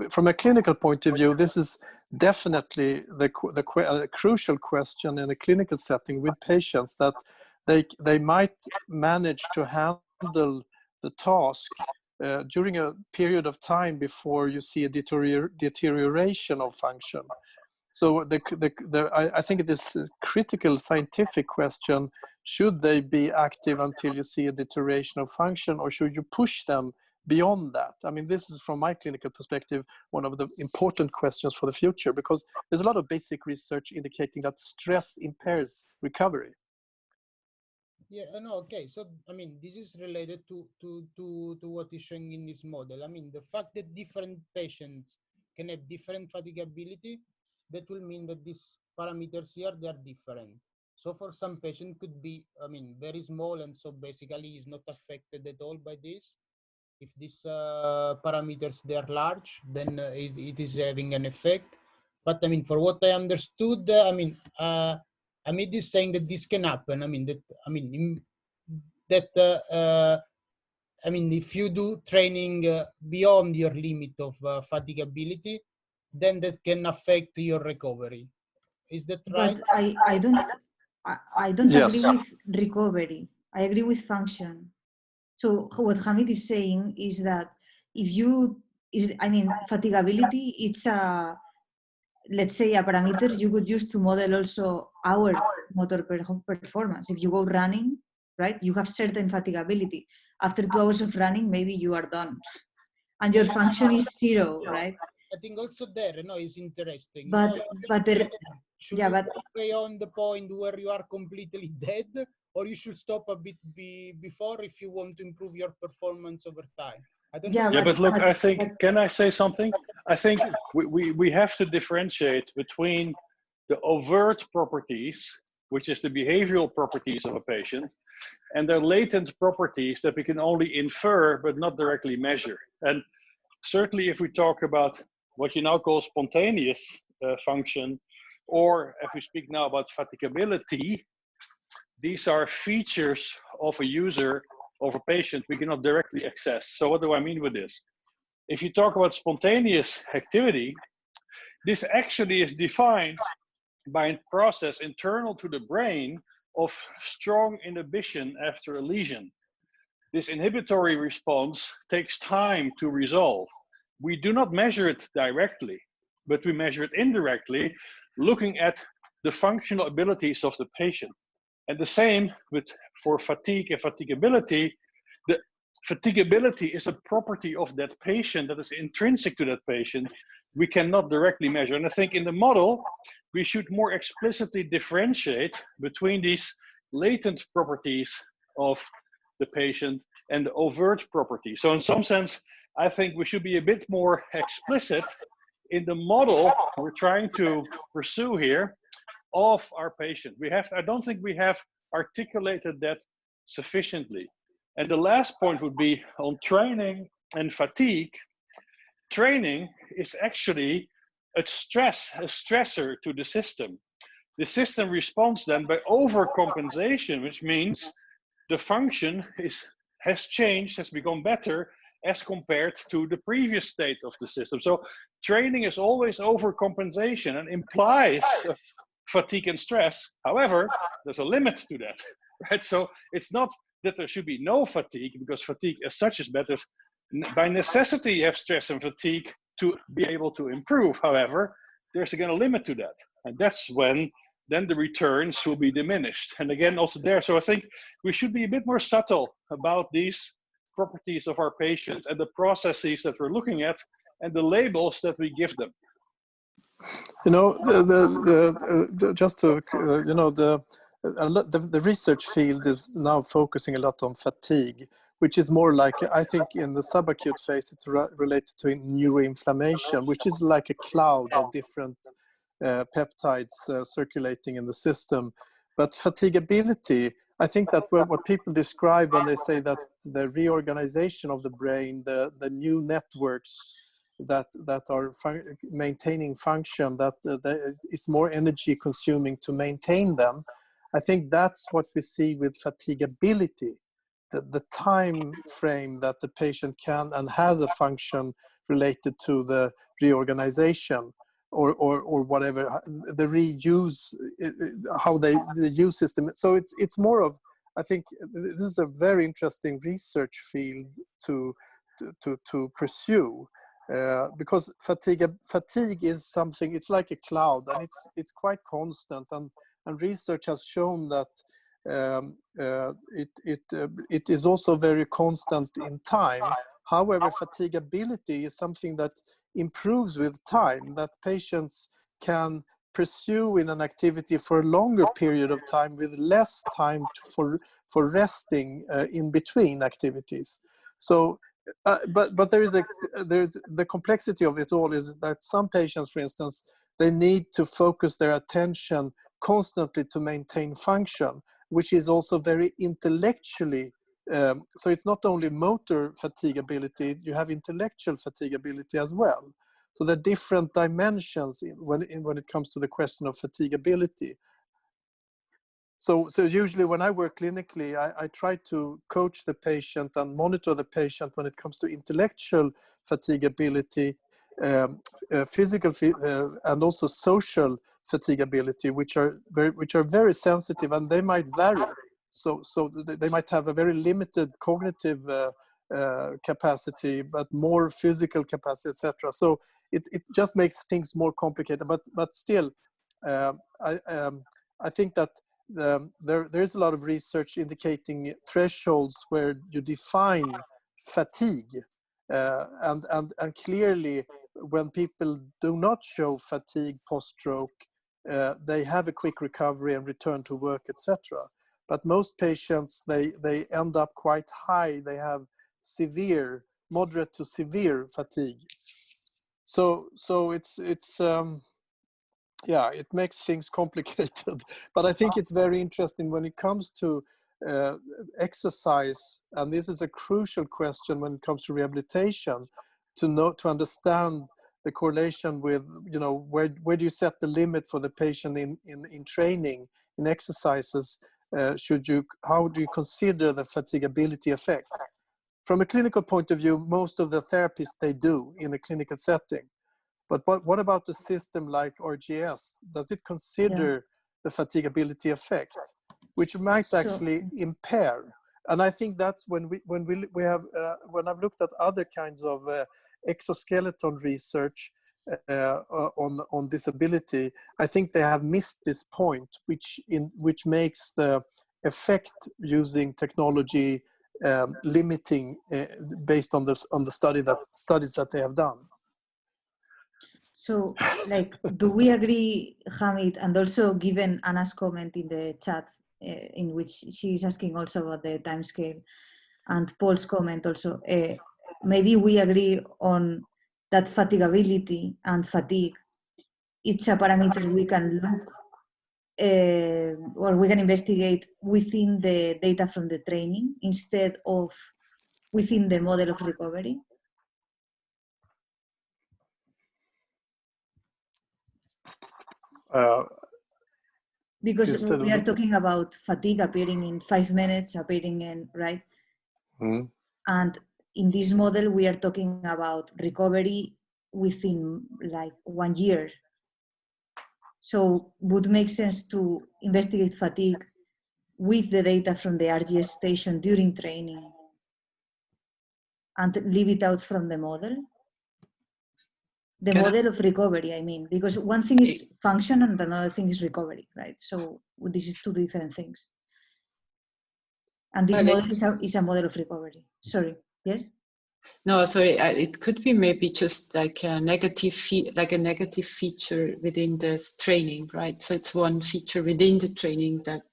from a clinical point of view, this is definitely the crucial question in a clinical setting with patients, that they might manage to handle the task during a period of time before you see a deterioration of function. So I think it is a critical scientific question: should they be active until you see a deterioration of function, or should you push them beyond that? This is, from my clinical perspective, one of the important questions for the future, because there's a lot of basic research indicating that stress impairs recovery. Yeah, no, okay. So, this is related to what is showing in this model. The fact that different patients can have different fatigability, that will mean that these parameters here, they are different. So for some patient could be, very small, and so basically is not affected at all by this. If these parameters, they are large, then it is having an effect. But for what I understood, Amit is saying that this can happen. If you do training beyond your limit of fatigability, then that can affect your recovery. Is that right? But I don't agree with recovery. I agree with function. So what Hamid is saying is that fatigability, it's let's say a parameter you could use to model also our motor performance. If you go running, right, you have certain fatigability. After 2 hours of running, maybe you are done, and your function is 0, right? I think also there, is interesting. But should you go beyond the point where you are completely dead, or you should stop a bit before if you want to improve your performance over time? I don't know. But look, I think, can I say something? I think we have to differentiate between the overt properties, which is the behavioral properties of a patient, and their latent properties that we can only infer but not directly measure. And certainly if we talk about what you now call spontaneous function, or if we speak now about fatigability, these are features of a user, of a patient we cannot directly access. So what do I mean with this? If you talk about spontaneous activity, this actually is defined by a process internal to the brain of strong inhibition after a lesion. This inhibitory response takes time to resolve. We do not measure it directly, but we measure it indirectly, looking at the functional abilities of the patient. And the same for fatigue and fatigability. The fatigability is a property of that patient that is intrinsic to that patient. We cannot directly measure. And I think in the model, we should more explicitly differentiate between these latent properties of the patient and the overt property. So in some sense, I think we should be a bit more explicit in the model we're trying to pursue here of our patient. I don't think we have articulated that sufficiently. And the last point would be on training and fatigue. Training is actually a stressor to the system. The system responds then by overcompensation, which means the function has changed, has become better as compared to the previous state of the system. So training is always overcompensation and implies fatigue and stress. However, there's a limit to that, right? So it's not that there should be no fatigue, because fatigue as such is better. By necessity, you have stress and fatigue to be able to improve. However, there's again a limit to that. And that's when then the returns will be diminished. And again, also there, so I think we should be a bit more subtle about these properties of our patient and the processes that we're looking at and the labels that we give them. You know, just to, you know, the research field is now focusing a lot on fatigue, which is more like, I think in the subacute phase, it's related to neuroinflammation, which is like a cloud of different peptides circulating in the system. But fatigability, I think that what people describe when they say that the reorganization of the brain, the new networks that are maintaining function, that it's more energy consuming to maintain them. I think that's what we see with fatigability, the time frame that the patient can and has a function related to the reorganization or whatever, the reuse, how the use system. So it's more of, I think this is a very interesting research field to pursue. Because fatigue is something, it's like a cloud, and it's quite constant, and research has shown that it is also very constant in time. However, fatigability is something that improves with time, that patients can pursue in an activity for a longer period of time with less time for resting in between activities. So but there's the complexity of it all is that some patients, for instance, they need to focus their attention constantly to maintain function, which is also very intellectually. So it's not only motor fatigability, you have intellectual fatigability as well. So there are different dimensions when it comes to the question of fatigability. So usually when I work clinically, I try to coach the patient and monitor the patient when it comes to intellectual fatigability, physical and also social fatigability, which are very sensitive, and they might vary. So they might have a very limited cognitive capacity, but more physical capacity, etc. So it just makes things more complicated. But still, I think that there is a lot of research indicating thresholds where you define fatigue, and clearly when people do not show fatigue post-stroke, they have a quick recovery and return to work, etc. But most patients, they end up quite high. They have severe, moderate to severe fatigue. So it's yeah, it makes things complicated. But I think it's very interesting when it comes to exercise, and this is a crucial question when it comes to rehabilitation, to understand the correlation with, you know, where do you set the limit for the patient in training, in exercises? How do you consider the fatigability effect? From a clinical point of view, most of the therapies they do in a clinical setting. But what about the system like RGS? Does it consider the fatigability effect, which might actually impair? And I think that's when I've looked at other kinds of exoskeleton research on disability, I think they have missed this point, which makes the effect using technology limiting based on the studies that they have done. So, like, do we agree, Hamid, and also given Anna's comment in the chat, in which she is asking also about the timescale, and Paul's comment also, maybe we agree on that fatigability and fatigue, it's a parameter we can look or we can investigate within the data from the training instead of within the model of recovery? Because we are talking about fatigue appearing in 5 minutes, appearing in, right? Mm-hmm. And in this model, we are talking about recovery within like 1 year. So would make sense to investigate fatigue with the data from the RGS station during training and leave it out from the model? The model of recovery, I mean, because one thing is function and another thing is recovery, right? So this is two different things. And this model is a model of recovery. Sorry, yes? No, sorry. It could be maybe just like a negative feature within the training, right? So it's one feature within the training that,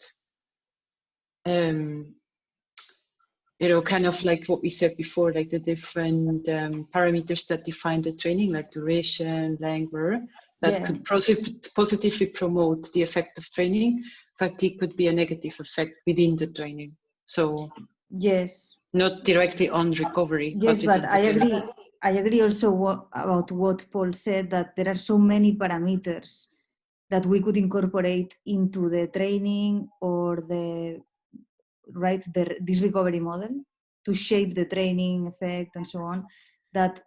you know, kind of like what we said before, like the different parameters that define the training, like duration, length, that could positively promote the effect of training. Fatigue could be a negative effect within the training. So yes, not directly on recovery. Yes, but I agree also about what Paul said, that there are so many parameters that we could incorporate into the training or this recovery model to shape the training effect and so on, that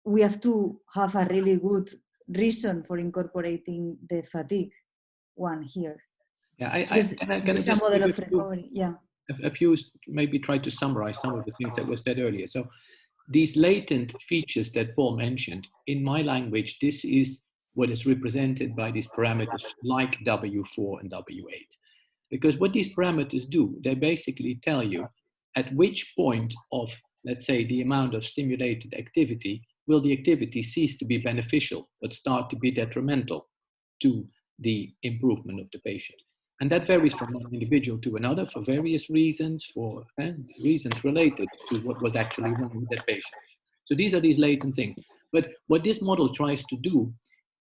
we have to have a really good reason for incorporating the fatigue one here. Yeah, can I just model of recovery. Yeah. A few, maybe try to summarize some of the things that were said earlier. So these latent features that Paul mentioned, in my language, this is what is represented by these parameters like W4 and W8. Because what these parameters do, they basically tell you at which point of, let's say, the amount of stimulated activity will the activity cease to be beneficial but start to be detrimental to the improvement of the patient. And that varies from one individual to another for various reasons, for reasons related to what was actually wrong with that patient. So these are these latent things. But what this model tries to do,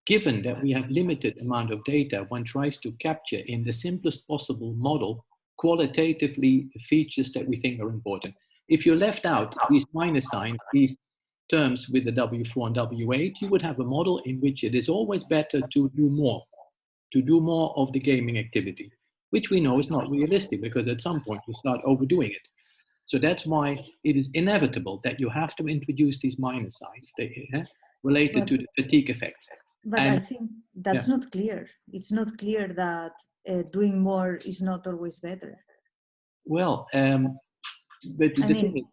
given that we have limited amount of data, one tries to capture in the simplest possible model qualitatively the features that we think are important. If you left out these minus signs, these terms with the W4 and W8, you would have a model in which it is always better to do more of the gaming activity, which we know is not realistic because at some point you start overdoing it. So that's why it is inevitable that you have to introduce these minus signs related to the fatigue effects. But I think that's not clear. It's not clear that doing more is not always better. Well, but the thing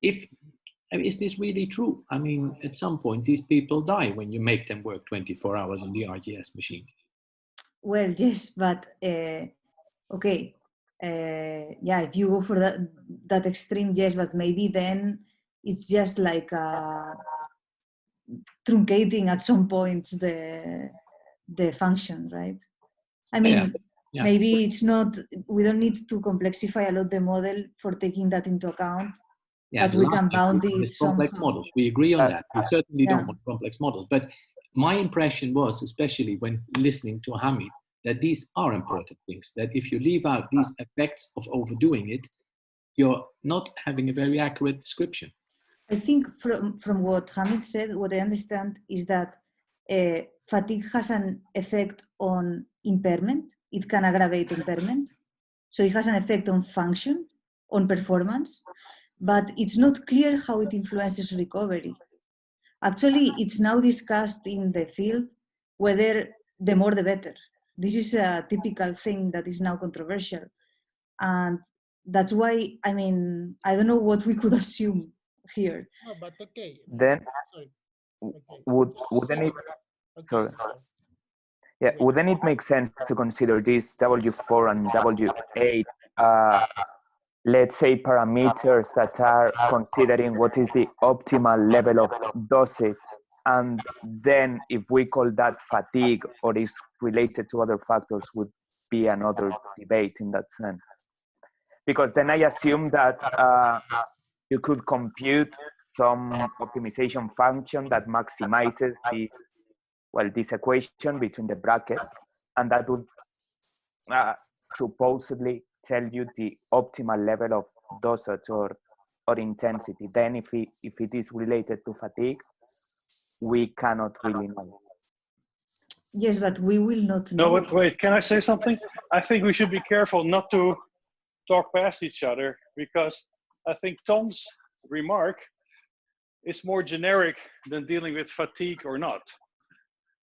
is, is this really true? I mean, at some point, these people die when you make them work 24 hours on the RGS machine. Well, yes, but okay. If you go for that extreme, yes, but maybe then it's just like truncating at some point the function, right? I mean, maybe it's not, we don't need to complexify a lot the model for taking that into account, but we can bound it complex somehow. models. We agree on that. We certainly don't want complex models. But my impression was, especially when listening to Hamid, that these are important things, that if you leave out these effects of overdoing it, you're not having a very accurate description. I think from what Hamid said, what I understand is that fatigue has an effect on impairment. It can aggravate impairment. So it has an effect on function, on performance, but it's not clear how it influences recovery. Actually, it's now discussed in the field whether the more the better. This is a typical thing that is now controversial. And that's why, I mean, I don't know what we could assume here. No, but okay. Then Sorry. Okay. wouldn't it? Okay, Sorry. Yeah, okay. wouldn't it make sense to consider this W4 and W8, let's say, parameters that are considering what is the optimal level of dosage? And then if we call that fatigue or is related to other factors would be another debate in that sense. Because then I assume that you could compute some optimization function that maximizes this equation between the brackets, and that would supposedly tell you the optimal level of dosage or intensity. Then if it is related to fatigue, we cannot really know. Yes, but we will not know. No, but wait, can I say something? I think we should be careful not to talk past each other, because I think Tom's remark is more generic than dealing with fatigue or not.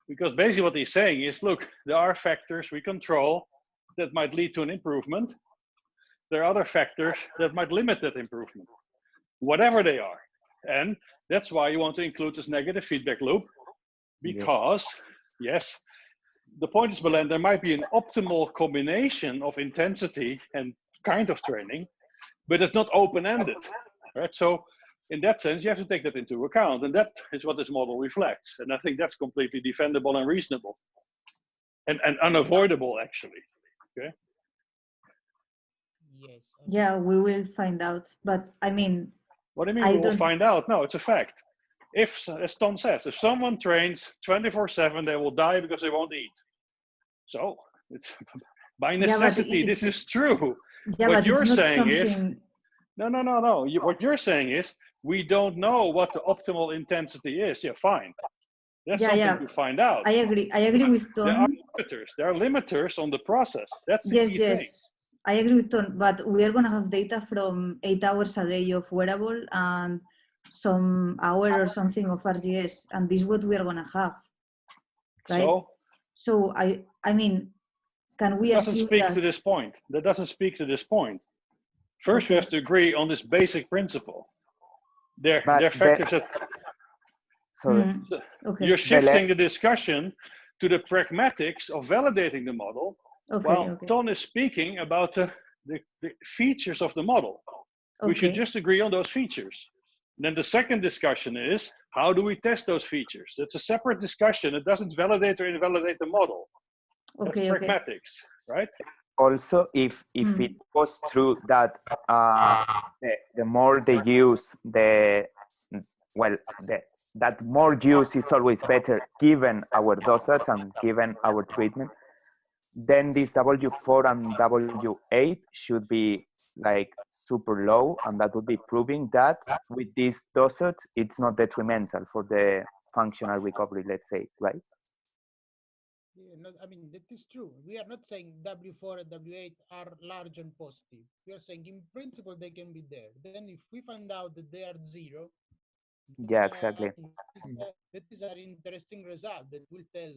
Because basically what he's saying is, look, there are factors we control that might lead to an improvement. There are other factors that might limit that improvement, whatever they are. And that's why you want to include this negative feedback loop, because, yes, the point is, Belen, there might be an optimal combination of intensity and kind of training, but it's not open-ended, right? So in that sense, you have to take that into account, and that is what this model reflects. And I think that's completely defendable and reasonable, and unavoidable, actually. Okay. Yes. Yeah, we will find out. But I mean, What do you mean we will find out? No, it's a fact. If, as Tom says, if someone trains 24/7, they will die because they won't eat. So it's by necessity, this is true. Yeah, what but you're it's not saying something... is, no. What you're saying is, we don't know what the optimal intensity is. Yeah, fine. That's something to find out. I agree with Tom. There are limiters on the process. That's the key thing. I agree with Tom, but we are going to have data from 8 hours a day of wearable and some hour or something of RGS, and this is what we are going to have, right? So I mean, can we assume that... That doesn't speak to this point. That doesn't speak to this point. First, we have to agree on this basic principle. There are factors that... Sorry. You're shifting the discussion to the pragmatics of validating the model, while Ton is speaking about the features of the model. We should just agree on those features. Then the second discussion is, how do we test those features? That's a separate discussion. It doesn't validate or invalidate the model. That's pragmatics, right? Also, if it was true that the more they use that more use is always better given our dosage and given our treatment, then this W4 and W8 should be like super low, and that would be proving that with this dosage it's not detrimental for the functional recovery, let's say, right? Yeah, no, I mean, that is true. We are not saying W4 and W8 are large and positive. We are saying in principle they can be there. Then if we find out that they are zero, yeah, exactly. That is an interesting result that will tell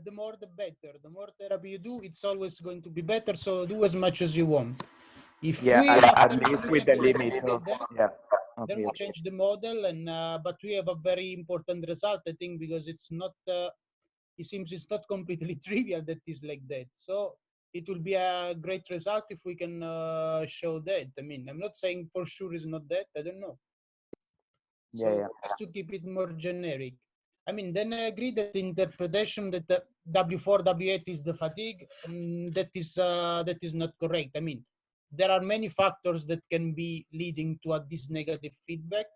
the more the better. The more therapy you do, it's always going to be better. So do as much as you want. If we at least with the limits of then we change the model, and but we have a very important result, I think, because it's not. It seems it's not completely trivial that is like that. So it will be a great result if we can show that. I mean, I'm not saying for sure it's not that. I don't know. So just to keep it more generic. I mean, then I agree that the interpretation that the W4, W8 is the fatigue, that is not correct. I mean, there are many factors that can be leading to this negative feedback.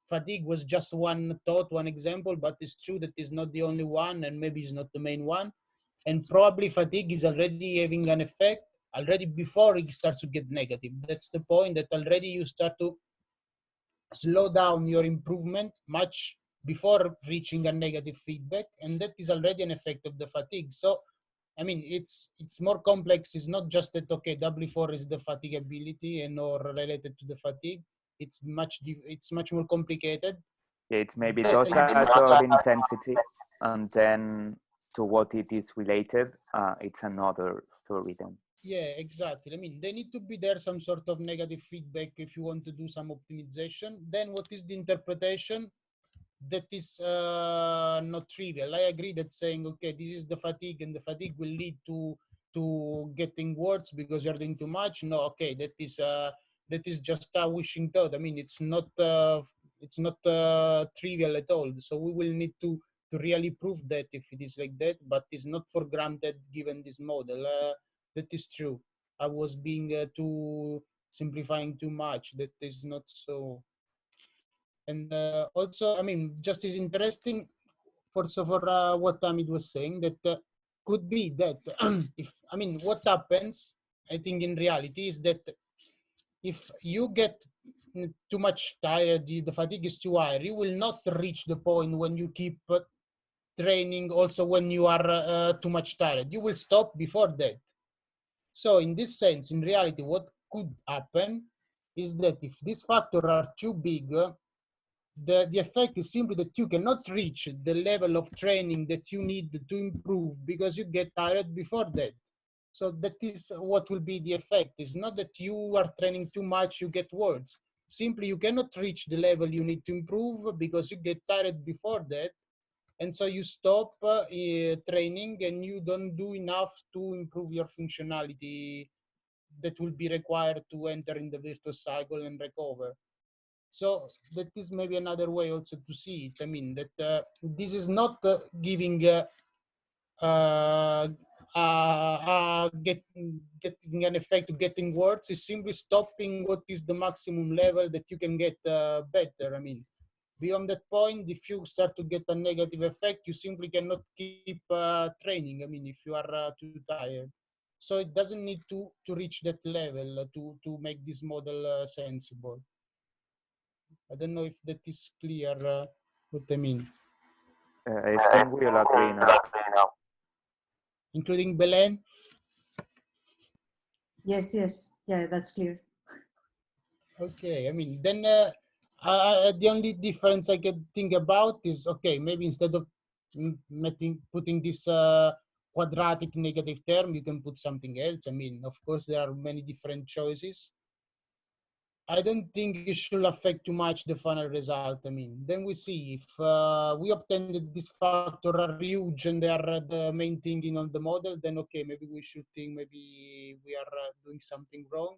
Fatigue was just one thought, one example, but it's true that it's not the only one, and maybe it's not the main one. And probably fatigue is already having an effect already before it starts to get negative. That's the point, that already you start to slow down your improvement much before reaching a negative feedback, and that is already an effect of the fatigue. So I mean, it's more complex. It's not just that, okay, W4 is the fatigability and or related to the fatigue. It's much more complicated. Yeah, it's maybe dosage intensity, and then to what it is related, it's another story then. Yeah, exactly. I mean, they need to be there some sort of negative feedback if you want to do some optimization. Then what is the interpretation? That is not trivial. I agree that saying, okay, this is the fatigue and the fatigue will lead to getting worse because you're doing too much. No, okay, that is just a wishing thought. I mean, it's not trivial at all. So we will need to really prove that if it is like that, but it's not for granted given this model. That is true. I was being too simplifying too much. That is not so. And also, I mean, just as interesting, for what Amit was saying, that could be that if, I mean, what happens, I think in reality is that if you get too much tired, the fatigue is too high, you will not reach the point when you keep training also when you are too much tired. You will stop before that. So in this sense, in reality, what could happen is that if these factors are too big, the effect is simply that you cannot reach the level of training that you need to improve because you get tired before that. So that is what will be the effect. It's not that you are training too much, you get worse. Simply you cannot reach the level you need to improve because you get tired before that. And so you stop training and you don't do enough to improve your functionality that will be required to enter in the virtuous cycle and recover. So that is maybe another way also to see it. I mean, that this is not giving getting an effect to getting worse. It's simply stopping what is the maximum level that you can get better. I mean, beyond that point, if you start to get a negative effect, you simply cannot keep training. I mean, if you are too tired. So it doesn't need to reach that level to make this model sensible. I don't know if that is clear what I mean. I think we all agree now. Including Belen? Yes, yes. Yeah, that's clear. Okay, I mean, then the only difference I can think about is, okay, maybe instead of putting this quadratic negative term, you can put something else. I mean, of course, there are many different choices. I don't think it should affect too much the final result. I mean, then we see if we obtain that this factor are huge and they are the main thing in on the model, then okay, maybe we should think maybe we are doing something wrong.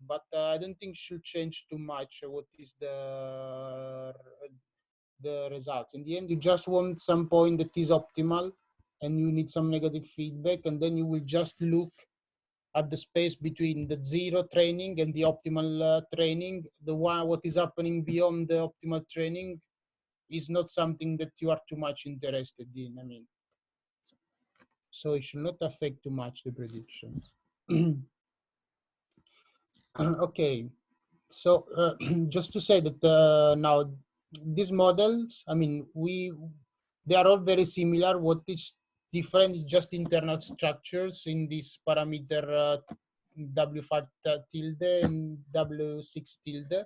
But I don't think it should change too much what is the results. In the end, you just want some point that is optimal and you need some negative feedback, and then you will just look at the space between the zero training and the optimal training. The one what is happening beyond the optimal training is not something that you are too much interested in. I mean, so it should not affect too much the predictions. Okay, so just to say that now these models, I mean, they are all very similar. What is different is just internal structures in this parameter W5 tilde and W6 tilde.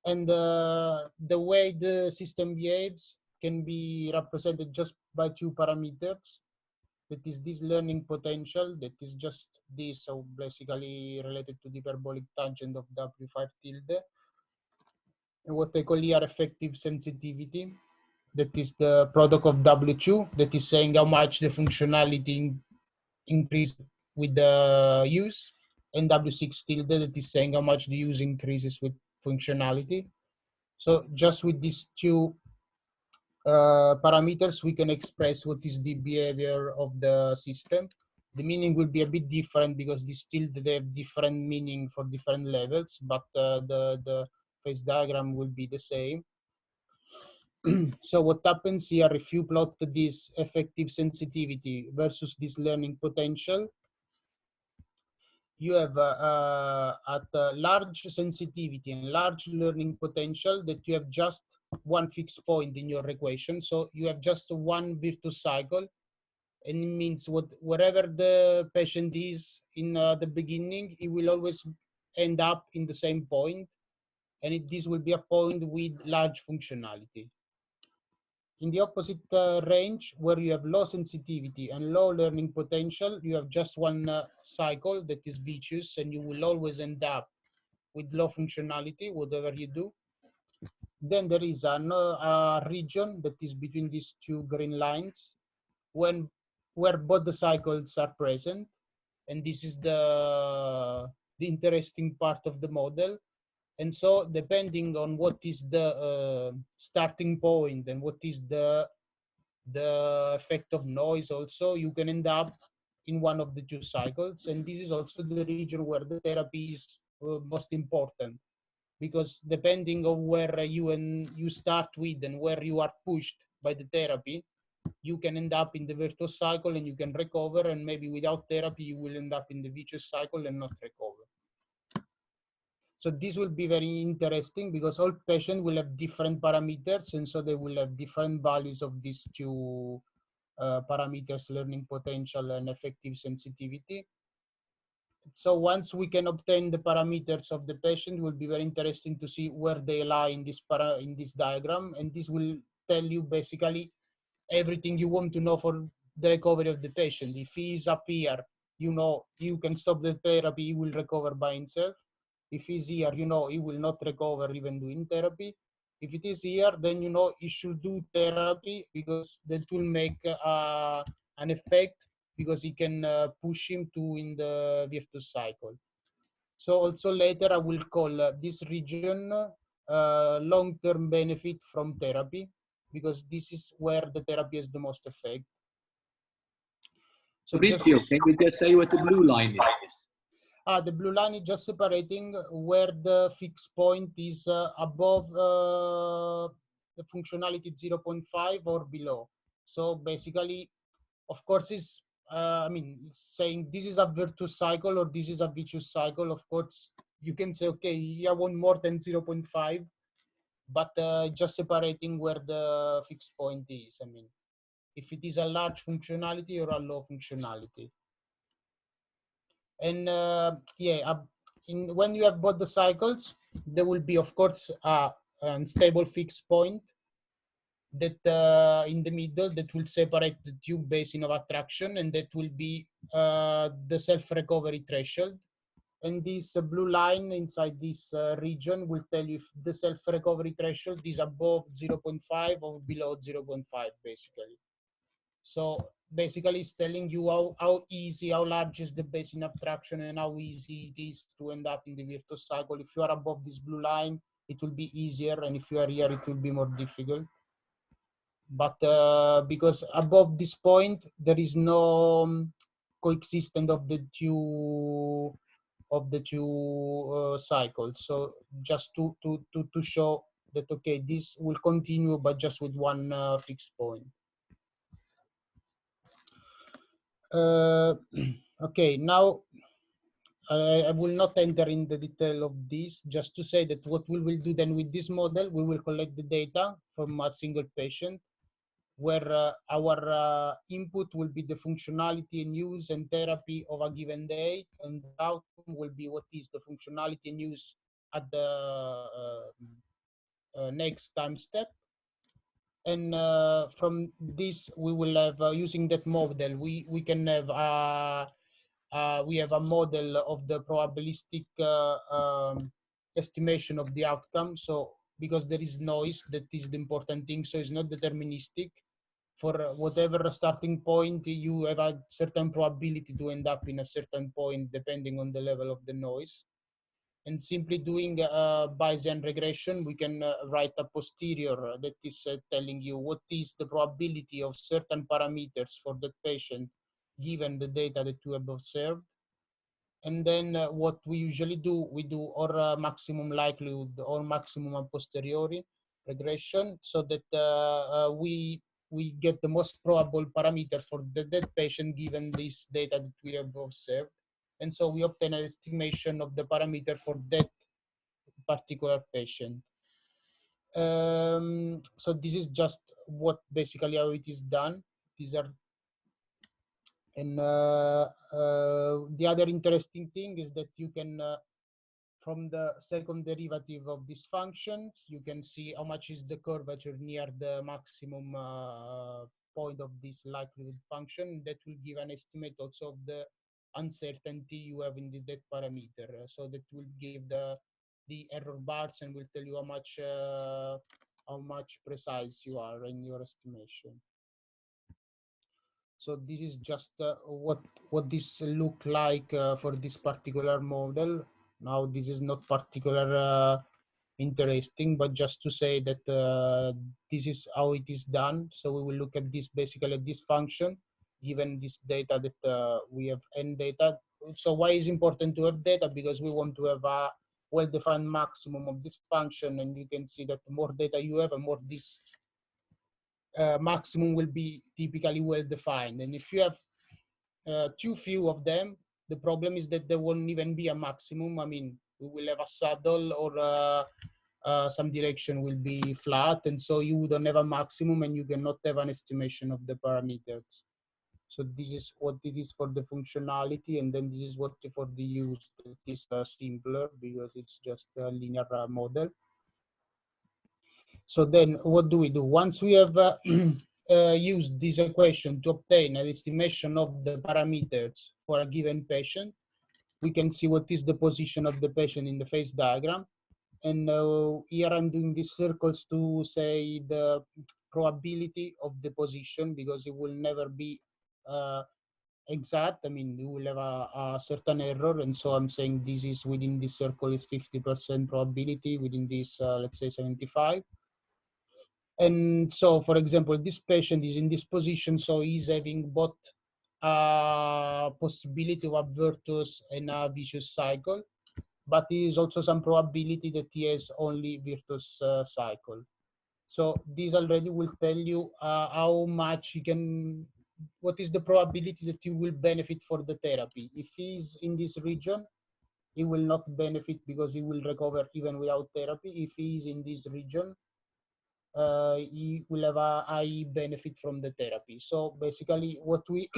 And the way the system behaves can be represented just by two parameters. That is this learning potential, that is just this, so basically related to the hyperbolic tangent of W5 tilde. And what I call here effective sensitivity, that is the product of W2, that is saying how much the functionality increase with the use, and W6 tilde, that is saying how much the use increases with functionality. So just with these two parameters, we can express what is the behavior of the system. The meaning will be a bit different because they have different meaning for different levels, but the phase diagram will be the same. So what happens here, if you plot this effective sensitivity versus this learning potential, you have at large sensitivity and large learning potential that you have just one fixed point in your equation. So you have just one virtuous cycle, and it means wherever the patient is in the beginning, he will always end up in the same point. and this will be a point with large functionality. In the opposite range, where you have low sensitivity and low learning potential, you have just one cycle that is vicious, and you will always end up with low functionality, whatever you do. Then there is a region that is between these two green lines, where both the cycles are present, and this is the interesting part of the model. And so, depending on what is the starting point and what is the effect of noise, also you can end up in one of the two cycles. And this is also the region where the therapy is most important, because depending on where you start with and where you are pushed by the therapy, you can end up in the virtuous cycle and you can recover, and maybe without therapy you will end up in the vicious cycle and not recover. So this will be very interesting, because all patients will have different parameters, and so they will have different values of these two parameters, learning potential and effective sensitivity. So once we can obtain the parameters of the patient, it will be very interesting to see where they lie in this diagram, and this will tell you basically everything you want to know for the recovery of the patient. If he is up here, you know you can stop the therapy, he will recover by himself. If he's here, you know he will not recover even doing therapy. If it is here, then you know he should do therapy, because that will make an effect, because he can push him to in the virtuous cycle. So also later I will call this region long-term benefit from therapy, because this is where the therapy has the most effect. So Fabrizio, can you just say what the blue line is? The blue line is just separating where the fixed point is above the functionality 0.5 or below. So basically, of course, is I mean, saying this is a virtuous cycle or this is a vicious cycle. Of course, you can say, okay, I want more than 0.5, but just separating where the fixed point is. I mean, if it is a large functionality or a low functionality. And when you have both the cycles, there will be, of course, a stable fixed point that in the middle that will separate the tube basin of attraction, and that will be the self-recovery threshold. And this blue line inside this region will tell you if the self-recovery threshold is above 0.5 or below 0.5, basically. So basically it's telling you how easy, how large is the basin abstraction, and how easy it is to end up in the virtuous cycle. If you are above this blue line, it will be easier, and if you are here, it will be more difficult. But because above this point, there is no coexistence of the two cycles. So just to show that, okay, this will continue, but just with one fixed point. Okay, now I will not enter in the detail of this, just to say that what we will do then with this model, we will collect the data from a single patient, where our input will be the functionality and use and therapy of a given day, and the outcome will be what is the functionality and use at the next time step. And from this, we will have, using that model, we can have we have a model of the probabilistic estimation of the outcome. So because there is noise, that is the important thing. So it's not deterministic. For whatever starting point, you have a certain probability to end up in a certain point depending on the level of the noise. And simply doing Bayesian regression, we can write a posterior that is telling you what is the probability of certain parameters for that patient given the data that you have observed. And then what we usually do, we do or maximum likelihood or maximum a posteriori regression, so that we get the most probable parameters for that patient given this data that we have observed. And so we obtain an estimation of the parameter for that particular patient. So this is just what basically how it is done. These are, and the other interesting thing is that you can, from the second derivative of these functions, you can see how much is the curvature near the maximum point of this likelihood function. That will give an estimate also of the uncertainty you have in that parameter. So that will give the error bars and will tell you how much precise you are in your estimation. So this is just what this look like for this particular model. Now this is not particular interesting, but just to say that this is how it is done. So we will look at this basically at this function, given this data that we have n data. So why is important to have data? Because we want to have a well-defined maximum of this function, and you can see that the more data you have, the more this maximum will be typically well-defined. And if you have too few of them, the problem is that there won't even be a maximum. I mean, we will have a saddle or some direction will be flat, and so you don't have a maximum and you cannot have an estimation of the parameters. So this is what it is for the functionality, and then this is what for the use. It is simpler because it's just a linear model. So then what do we do? Once we have used this equation to obtain an estimation of the parameters for a given patient, we can see what is the position of the patient in the phase diagram. And here I'm doing these circles to say the probability of the position, because it will never be exact. I mean, you will have a certain error, and so I'm saying this is within this circle is 50% probability, within this, let's say 75. And so, for example, this patient is in this position, so he's having both a possibility of a virtuous and a vicious cycle, but there is also some probability that he has only virtuous cycle. So this already will tell you how much you can, what is the probability that you will benefit for the therapy. If he's in this region, he will not benefit because he will recover even without therapy. If he is in this region, he will have a high benefit from the therapy. So basically what we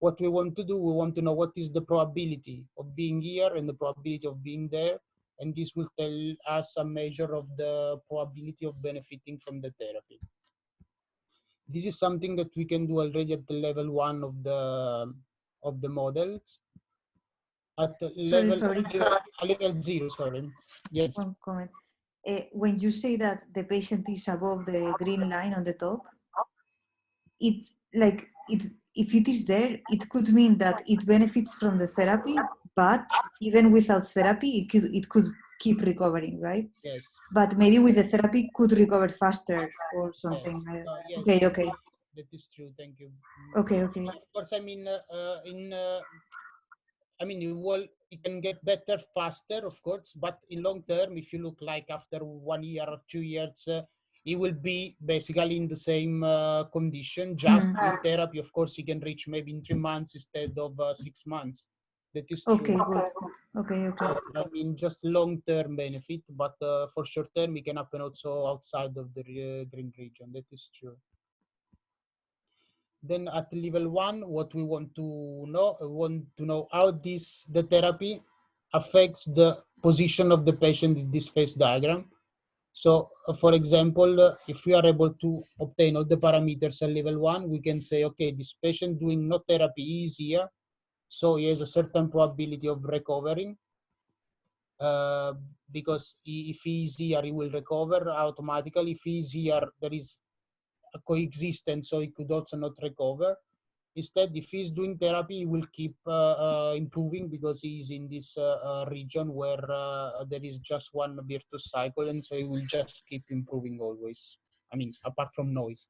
what we want to do, we want to know what is the probability of being here and the probability of being there, and this will tell us a measure of the probability of benefiting from the therapy. This is something that we can do already at the level 1 of the models. At the level 0, sorry. Yes. One comment. When you say that the patient is above the green line on the top, if it is there, it could mean that it benefits from the therapy, but even without therapy, it could keep recovering, right? Yes. But maybe with the therapy could recover faster or something. Yes. Yes. Okay. That is true. Thank you. Okay. Of course, I mean, it can get better faster, of course, but in long term, if you look like after 1 year or 2 years, it will be basically in the same condition. Just with therapy, of course, you can reach maybe in 3 months instead of 6 months. That is true. Okay, good. Okay. I mean, just long-term benefit, but for short-term, it can happen also outside of the green region. That is true. Then at level 1, what we want to know, how the therapy affects the position of the patient in this phase diagram. So for example, if we are able to obtain all the parameters at level 1, we can say, okay, this patient doing no therapy is here, so he has a certain probability of recovering, because if he is here, he will recover automatically. If he is here, there is a coexistence, so he could also not recover. Instead, if he's doing therapy, he will keep improving because he's in this region where there is just one virtuous cycle, and so he will just keep improving always. I mean, apart from noise.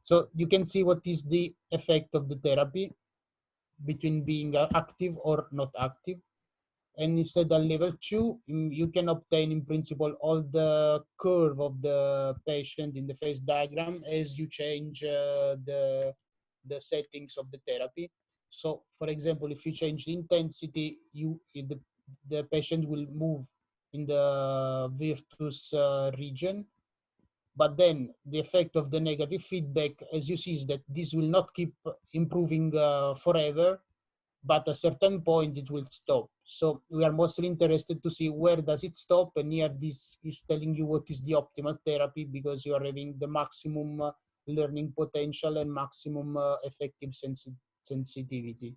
So you can see what is the effect of the therapy between being active or not active. And instead at level 2, you can obtain in principle all the curve of the patient in the phase diagram as you change the settings of the therapy. So for example, if you change the intensity, the patient will move in the virtuous region. But then the effect of the negative feedback, as you see, is that this will not keep improving forever, but at a certain point it will stop. So we are mostly interested to see where does it stop, and here this is telling you what is the optimal therapy, because you are having the maximum learning potential and maximum effective sensitivity.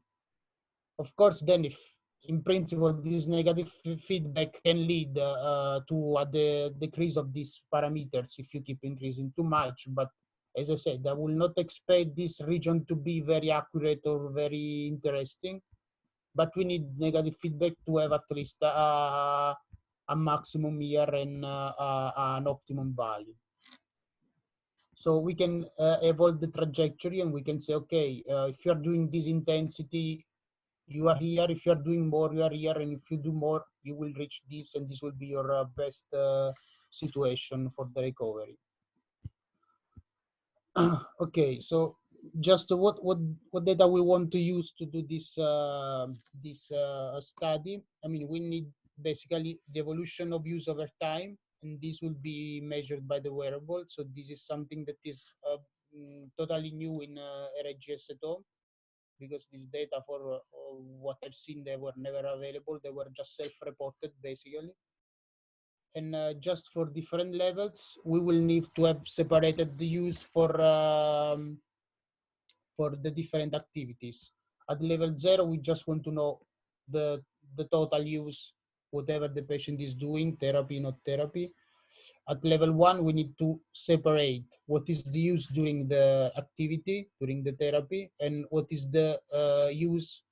Of course, then if in principle this negative feedback can lead to the decrease of these parameters if you keep increasing too much, but as I said, I will not expect this region to be very accurate or very interesting, but we need negative feedback to have at least a maximum here and an optimum value. So we can evolve the trajectory, and we can say, okay, if you're doing this intensity, you are here. If you're doing more, you are here. And if you do more, you will reach this, and this will be your best situation for the recovery. Okay, so just what data we want to use to do this study? I mean, we need basically the evolution of use over time, and this will be measured by the wearable. So this is something that is totally new in RGS at home, because these data, for what I've seen, they were never available. They were just self-reported basically. And just for different levels, we will need to have separated the use for the different activities. At level 0, we just want to know the total use, whatever the patient is doing, therapy, not therapy. At level 1, we need to separate what is the use during the activity, during the therapy, and what is the use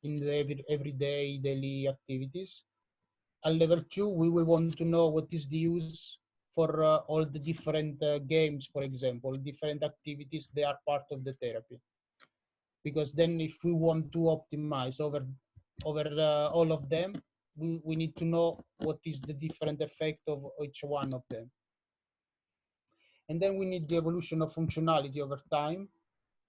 in the everyday daily activities. At level 2, we will want to know what is the use for all the different games, for example, different activities, they are part of the therapy. Because then if we want to optimize over all of them, we need to know what is the different effect of each one of them. And then we need the evolution of functionality over time.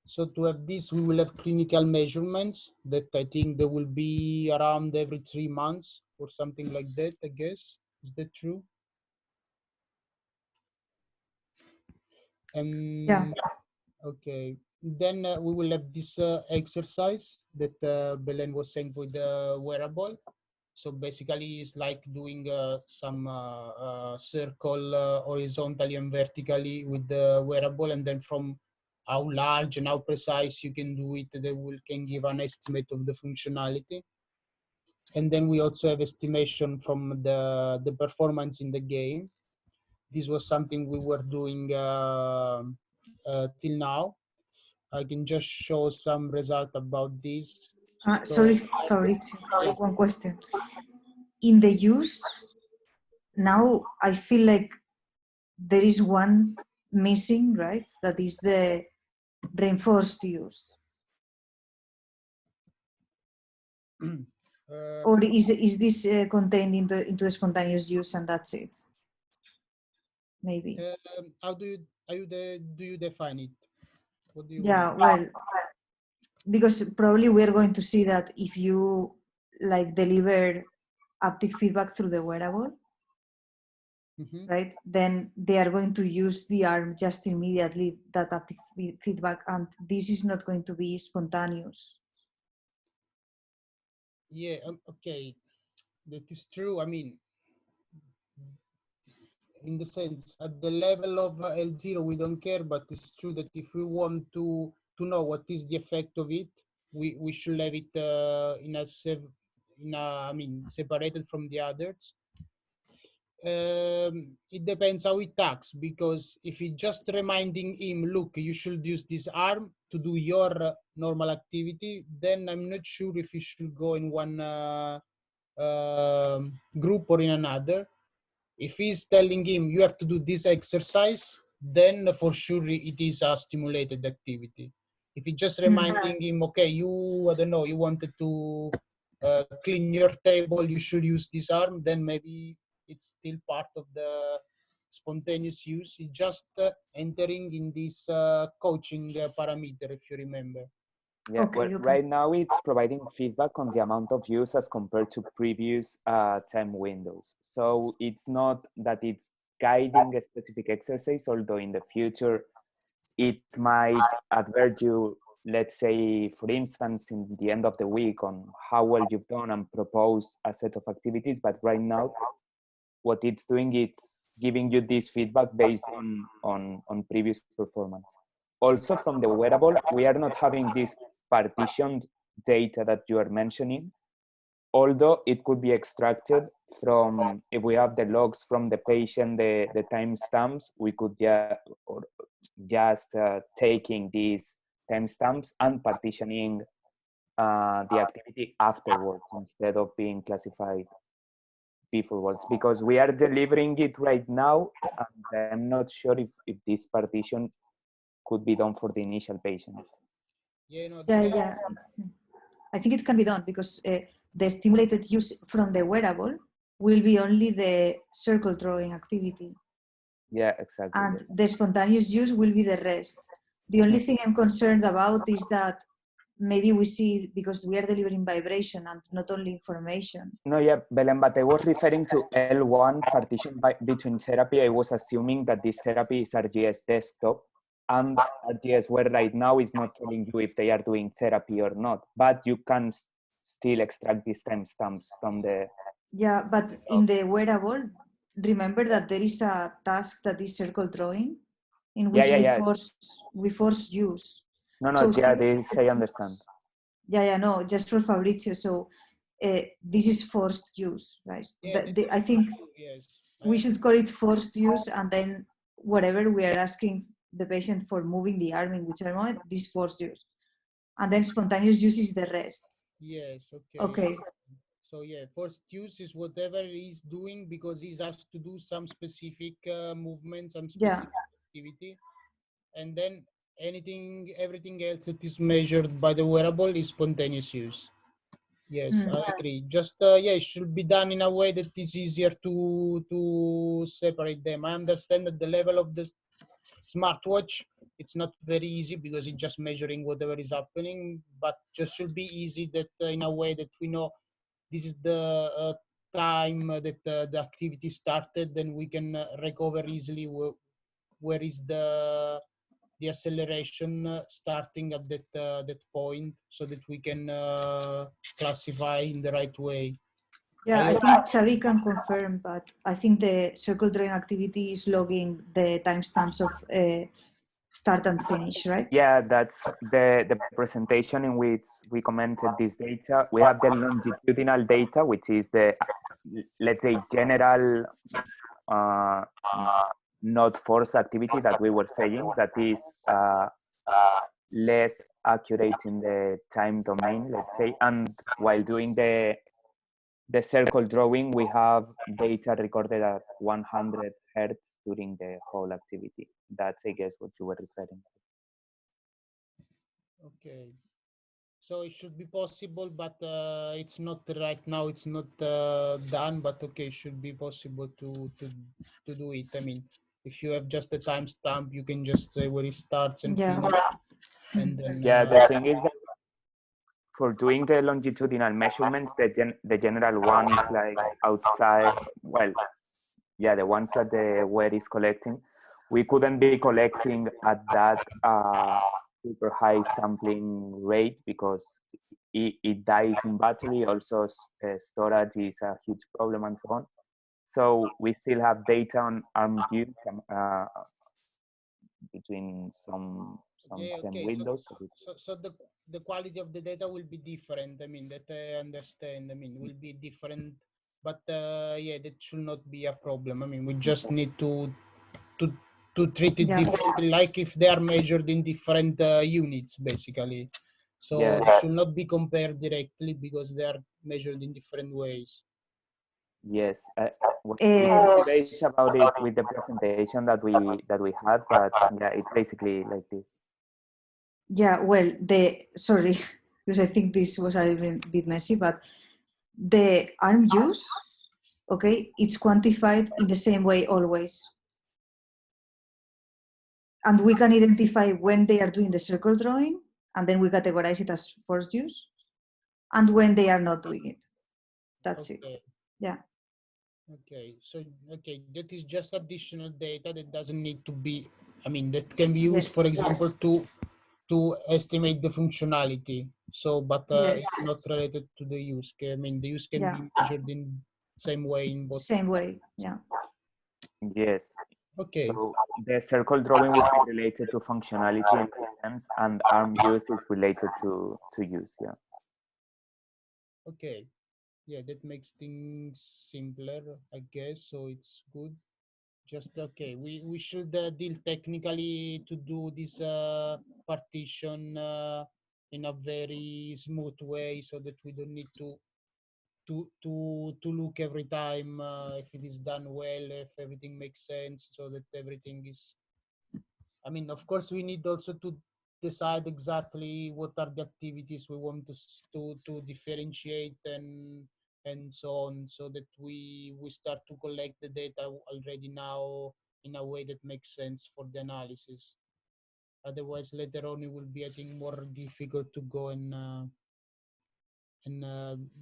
So to have this, we will have clinical measurements that I think there will be around every 3 months or something like that, I guess. Is that true? Yeah. Okay. Then we will have this exercise that Belen was saying with the wearable. So basically, it's like doing some circle horizontally and vertically with the wearable, and then from how large and how precise you can do it, they can give an estimate of the functionality. And then we also have estimation from the performance in the game. This was something we were doing till now. I can just show some result about this. Sorry, Fabrizio, one question. In the use, now I feel like there is one missing, right? That is the reinforced use. Or is this contained into the spontaneous use and that's it? Maybe. How do you define it? What do you Yeah, mean? well, because probably we're going to see that if you like deliver haptic feedback through the wearable, right, then they are going to use the arm just immediately, that haptic feedback, and this is not going to be spontaneous. Yeah, okay, that is true. I mean, in the sense, at the level of L0, we don't care, but it's true that if we want to know what is the effect of it, we should have it I mean, separated from the others. It depends how it acts, because if it's just reminding him, look, you should use this arm to do your normal activity, then I'm not sure if you should go in one group or in another. If he's telling him you have to do this exercise, then for sure it is a stimulated activity. If it's just reminding him, okay, you, I don't know, you wanted to clean your table, you should use this arm, then maybe it's still part of the spontaneous use. It's just entering in this coaching parameter, if you remember. Yeah, Okay, well, right now it's providing feedback on the amount of use as compared to previous time windows. So it's not that it's guiding a specific exercise, although in the future it might advert you let's say, for instance, in the end of the week on how well you've done and propose a set of activities. But right now, what it's doing, it's giving you this feedback based on previous performance. Also from the wearable, we are not having this partitioned data that you are mentioning, although it could be extracted from, if we have the logs from the patient, the timestamps, we could just taking these timestamps and partitioning the activity afterwards instead of being classified beforewards, because we are delivering it right now, and I'm not sure if this partition could be done for the initial patients. Yeah. I think it can be done because the stimulated use from the wearable will be only the circle drawing activity. Yeah, exactly. And the spontaneous use will be the rest. The only thing I'm concerned about is that maybe we see, because we are delivering vibration and not only information. No, yeah, Belen, but I was referring to L1 partition between therapy. I was assuming that this therapy is RGS desktop, and RGS where right now is not telling you if they are doing therapy or not, but you can still extract these timestamps from the... Yeah, but in the wearable, remember that there is a task that is circle drawing, in which we force use. No, So this I understand. No, just for Fabrizio. So this is forced use, right? I think we should call it forced use, and then whatever we are asking the patient for moving the arm in whichever moment, this forced use. And then spontaneous use is the rest. Yes, Okay. So yeah, forced use is whatever he's doing because he's asked to do some specific movement, some specific activity. And then everything else that is measured by the wearable is spontaneous use. Yes, I agree. Just it should be done in a way that is easier to separate them. I understand that the level of the smartwatch, it's not very easy because it's just measuring whatever is happening, but just should be easy that in a way that we know this is the time that the activity started, then we can recover easily where is the acceleration starting at that point, so that we can classify in the right way. Yeah, I think Xavi can confirm, but I think the circle drawing activity is logging the timestamps of start and finish, right? Yeah, that's the presentation in which we commented this data. We have the longitudinal data, which is the, let's say, general not forced activity that we were saying, that is less accurate in the time domain, let's say. And while doing the circle drawing, we have data recorded at 100 hertz during the whole activity. That's, I guess, what you were referring to. Okay, so it should be possible, but it's not right now. It's not done, but okay, it should be possible to do it. I mean, if you have just a timestamp, you can just say where it starts and finishes. And then, the thing is that for doing the longitudinal measurements, the general ones like outside, well, yeah, the ones that the wear is collecting, we couldn't be collecting at that super high sampling rate because it dies in battery. Also, storage is a huge problem and so on. So we still have data on arm view between some windows. So the quality of the data will be different. I mean, that I understand. I mean, will be different, but that should not be a problem. I mean, we just need to treat it differently, like if they are measured in different units, basically. So it should not be compared directly because they are measured in different ways. Yes, it's about it with the presentation that we had, but yeah, it's basically like this. Yeah, well, sorry, because I think this was a little bit messy, but the arm use, okay, it's quantified in the same way always. And we can identify when they are doing the circle drawing, and then we categorize it as forced use, and when they are not doing it. That's it. Yeah. Okay, so that is just additional data that doesn't need to be, I mean, that can be used, for example, to to estimate the functionality. So, but Yes. it's not related to the use. I mean, the use can Yeah. be measured in same way in both. Same way. Yeah. Yes. Okay. So the circle drawing will be related to functionality in systems, and arm use is related to use. Yeah. Okay. Yeah, that makes things simpler, I guess. So it's good. Just okay. We should deal technically to do this partition in a very smooth way, so that we don't need to look every time if it is done well, if everything makes sense, so that everything is. I mean, of course, we need also to decide exactly what are the activities we want to differentiate and so on, so that we start to collect the data already now in a way that makes sense for the analysis. Otherwise, later on, it will be, I think, more difficult to go and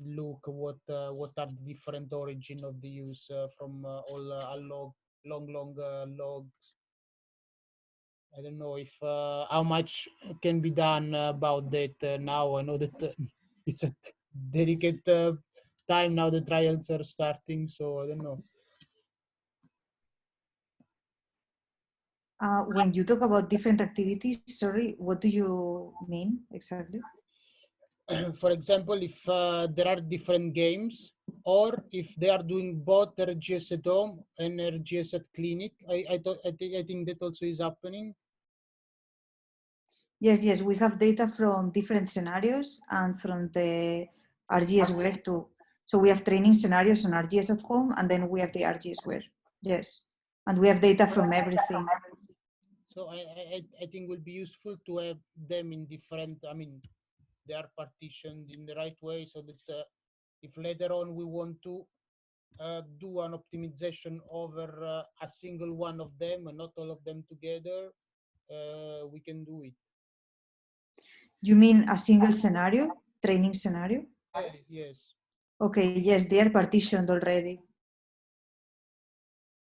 look what are the different origin of the use from all long logs. I don't know if how much can be done about that now. I know that it's a delicate time now. The trials are starting, so I don't know. When you talk about different activities, sorry, what do you mean exactly? For example, if there are different games, or if they are doing both RGS at home and RGS at clinic, I think that also is happening. Yes, we have data from different scenarios and from the RGS ware too. So we have training scenarios on RGS at home, and then we have the RGS ware. Yes, and we have data from everything. So I think will be useful to have them in different. I mean, they are partitioned in the right way, so that if later on we want to do an optimization over a single one of them and not all of them together, we can do it. You mean a single scenario, training scenario? Yes. Okay, yes, they are partitioned already.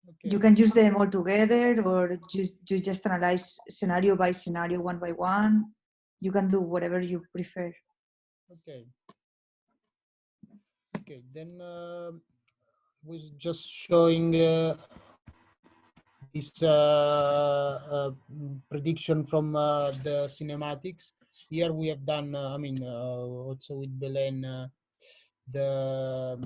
Okay. You can use them all together, or you just analyze scenario by scenario, one by one. You can do whatever you prefer. Okay. Okay. Then was just showing this prediction from the cinematics. Here we have done. I mean, also with Belen, the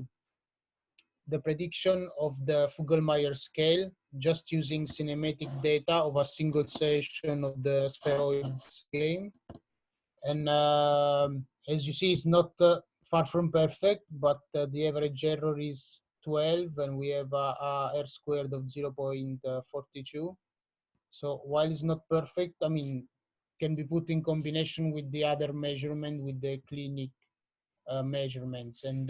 prediction of the Fugal-Meyer scale, just using cinematic data of a single session of the spheroids game. And as you see, it's not far from perfect, but the average error is 12, and we have a R squared of 0.42. So while it's not perfect, I mean, can be put in combination with the other measurement, with the clinic measurements and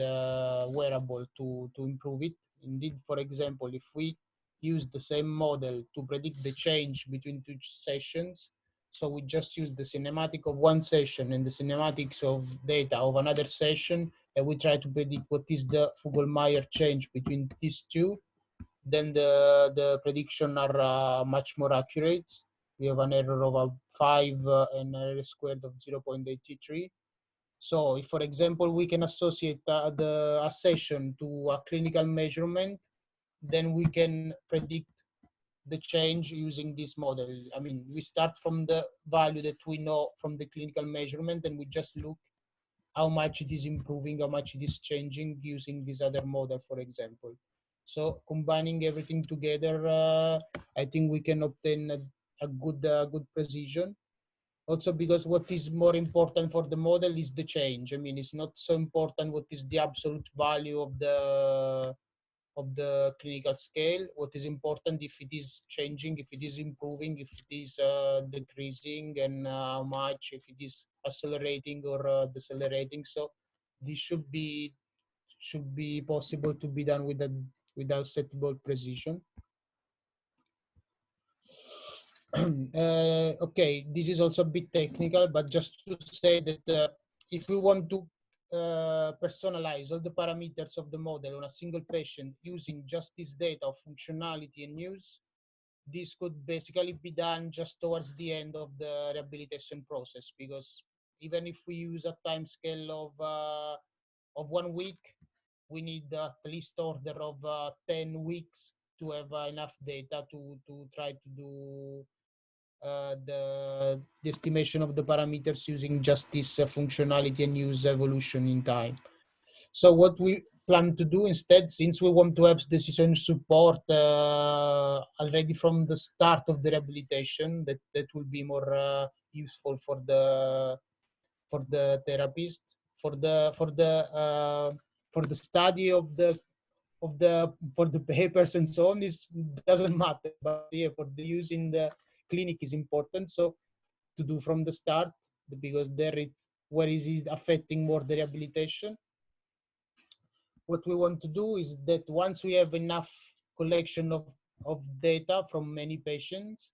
wearable to improve it. Indeed, for example, if we use the same model to predict the change between two sessions, so we just use the cinematic of one session and the cinematics of data of another session, and we try to predict what is the Fugal-Meyer change between these two, then the prediction are much more accurate. We have an error of 5 and an error squared of 0.83. So if, for example, we can associate a session to a clinical measurement, then we can predict the change using this model. I mean, we start from the value that we know from the clinical measurement, and we just look how much it is improving, how much it is changing using this other model, for example. So combining everything together, I think we can obtain a good precision. Also, because what is more important for the model is the change. I mean, it's not so important what is the absolute value of the clinical scale. What is important if it is changing, if it is improving, if it is decreasing, and how much, if it is accelerating or decelerating. So this should be possible to be done without setable precision. Okay, this is also a bit technical, but just to say that if we want to personalize all the parameters of the model on a single patient using just this data of functionality and use, this could basically be done just towards the end of the rehabilitation process, because even if we use a time scale of 1 week, we need at least order of 10 weeks to have enough data to try to do the estimation of the parameters using just this functionality and use evolution in time. So what we plan to do instead, since we want to have decision support already from the start of the rehabilitation, that will be more useful for the therapist, for the study of the for the papers and so on, is doesn't matter, but yeah, for the use in the clinic is important. So to do from the start, because there it where is it affecting more the rehabilitation. What we want to do is that once we have enough collection of data from many patients,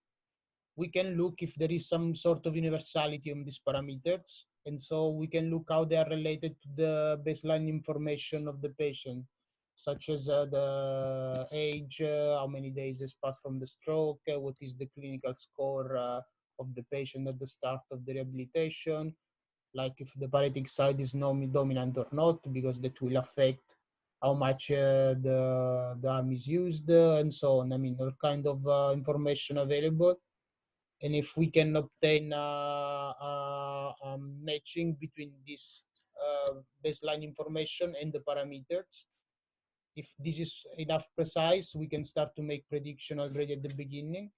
we can look if there is some sort of universality on these parameters. And so we can look how they are related to the baseline information of the patient, such as the age, how many days has passed from the stroke, what is the clinical score of the patient at the start of the rehabilitation, like if the paralytic side is dominant or not, because that will affect how much the arm is used and so on. I mean, all kind of information available. And if we can obtain matching between this baseline information and the parameters, if this is enough precise, we can start to make prediction already at the beginning.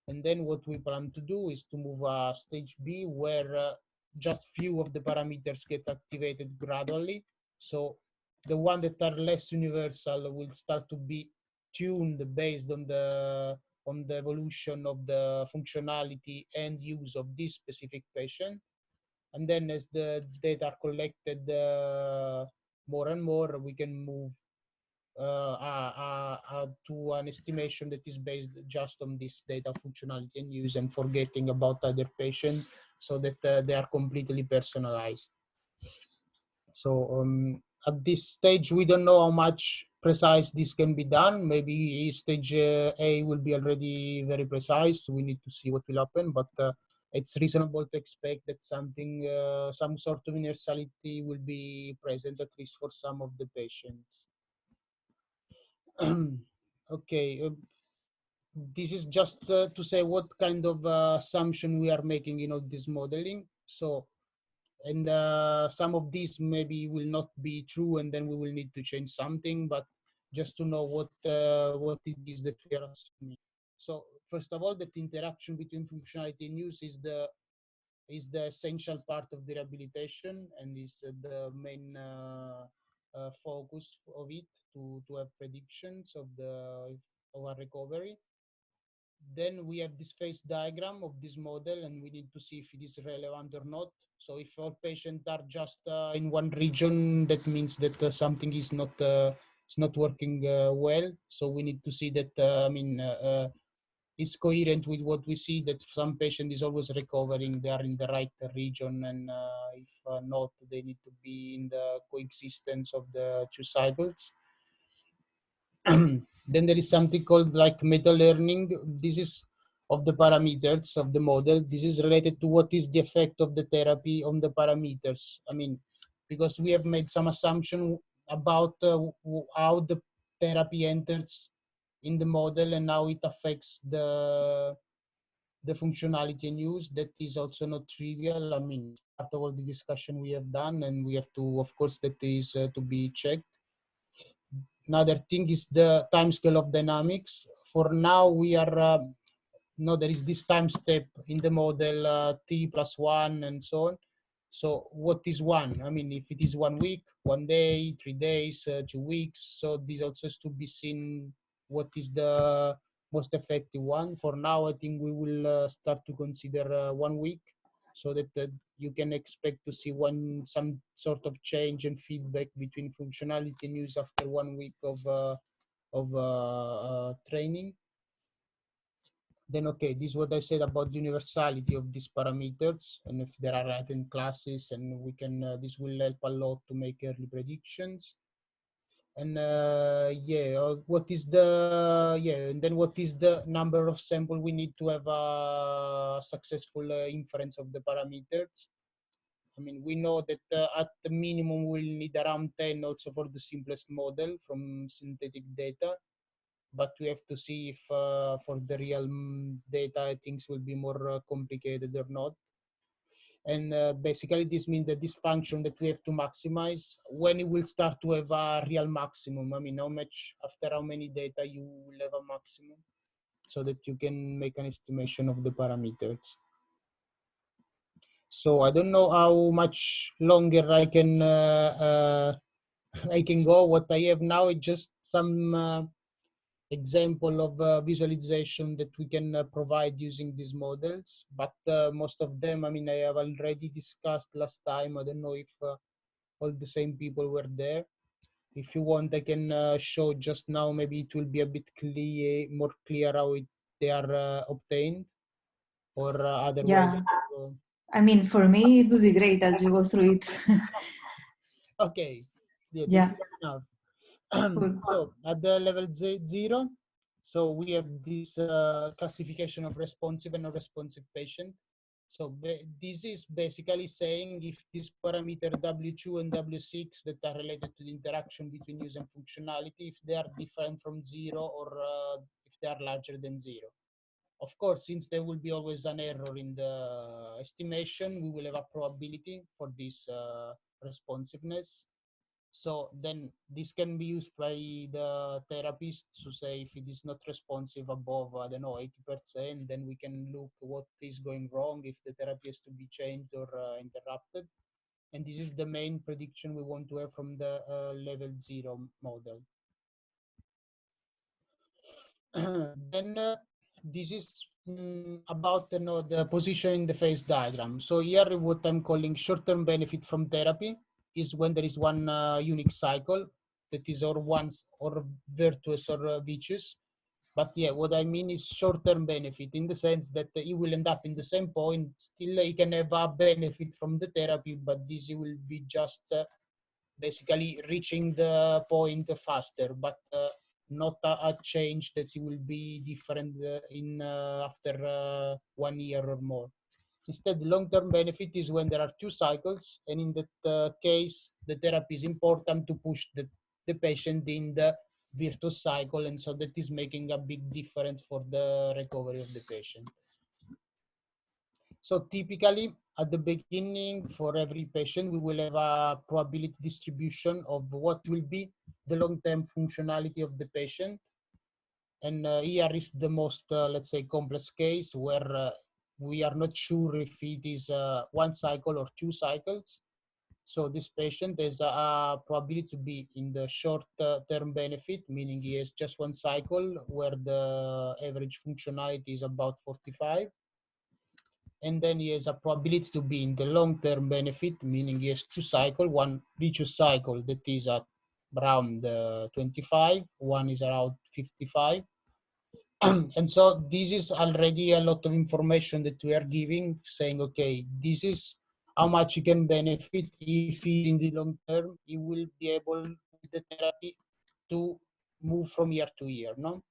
And then what we plan to do is to move stage B, where just few of the parameters get activated gradually. So the one that are less universal will start to be tuned based on the evolution of the functionality and use of this specific patient. And then as the data are collected more and more, we can move to an estimation that is based just on this data functionality and use, and forgetting about other patients, so that they are completely personalized. So at this stage, we don't know how much precise this can be done. Maybe stage A will be already very precise. So we need to see what will happen, but it's reasonable to expect that something, some sort of universality will be present, at least for some of the patients. Okay, this is just to say what kind of assumption we are making in all this modeling. So, and some of these maybe will not be true, and then we will need to change something, but just to know what it is that we are assuming. So first of all, that interaction between functionality and use is the essential part of the rehabilitation, and is the main focus of it, to have predictions of our recovery. Then we have this phase diagram of this model, and we need to see if it is relevant or not. So if all patients are just in one region, that means that something is not working well. So we need to see that is coherent with what we see, that some patient is always recovering, they are in the right region, and if not, they need to be in the coexistence of the two cycles. Then there is something called like meta learning. This is of the parameters of the model. This is related to what is the effect of the therapy on the parameters. I mean, because we have made some assumption about how the therapy enters in the model and how it affects the functionality and use. That is also not trivial. I mean, it's part of all the discussion we have done, and we have to, of course, that is to be checked. Another thing is the time scale of dynamics. For now, we are there is this time step in the model, t+1 and so on. So what is one? I mean, if it is 1 week, 1 day, 3 days, 2 weeks. So this also has to be seen, what is the most effective one. For now, I think we will start to consider 1 week, so that you can expect to see some sort of change and feedback between functionality and use after 1 week of training. Then, okay, this is what I said about the universality of these parameters, and if there are latent classes, and we can, this will help a lot to make early predictions. And what is the and then what is the number of sample we need to have a successful inference of the parameters? I mean, we know that at the minimum we'll need around 10 also for the simplest model from synthetic data, but we have to see if for the real data things will be more complicated or not. And basically this means that this function that we have to maximize, when it will start to have a real maximum, I mean, how much, after how many data you will have a maximum, so that you can make an estimation of the parameters. So I don't know how much longer I can I can go. What I have now is just some example of visualization that we can provide using these models, but most of them, I mean, I have already discussed last time. I don't know if all the same people were there. If you want, I can show just now. Maybe it will be a bit more clear how they are obtained, or otherwise. Yeah. I mean, for me, it would be great as you go through it. Okay. Yeah, Yeah. that's enough. Cool. So at the level 0, so we have this classification of responsive and non-responsive patient. So this is basically saying if this parameter W2 and W6 that are related to the interaction between use and functionality, if they are different from 0 or if they are larger than 0. Of course, since there will be always an error in the estimation, we will have a probability for this responsiveness. So then this can be used by the therapist to say if it is not responsive above, I don't know, 80%, then we can look what is going wrong, if the therapy has to be changed or interrupted. And this is the main prediction we want to have from the level 0 model. Then this is about the position in the phase diagram. So here what I'm calling short-term benefit from therapy is when there is one unique cycle that is or once or virtuous or vicious. But yeah, what I mean is short-term benefit in the sense that he will end up in the same point. Still, he can have a benefit from the therapy, but this will be just basically reaching the point faster, but not a change that will be different in after 1 year or more. Instead, long-term benefit is when there are 2 cycles, and in that case, the therapy is important to push the patient in the virtuous cycle, and so that is making a big difference for the recovery of the patient. So typically, at the beginning, for every patient, we will have a probability distribution of what will be the long-term functionality of the patient. And here is the most, let's say, complex case where we are not sure if it is 1 cycle or 2 cycles. So this patient has a probability to be in the short-term benefit, meaning he has just 1 cycle where the average functionality is about 45. And then he has a probability to be in the long-term benefit, meaning he has 2 cycles, one vicious cycle that is at around 25, one is around 55. And so this is already a lot of information that we are giving, saying, okay, this is how much he can benefit. If he's in the long term, he will be able, with the therapy, to move from year to year, no?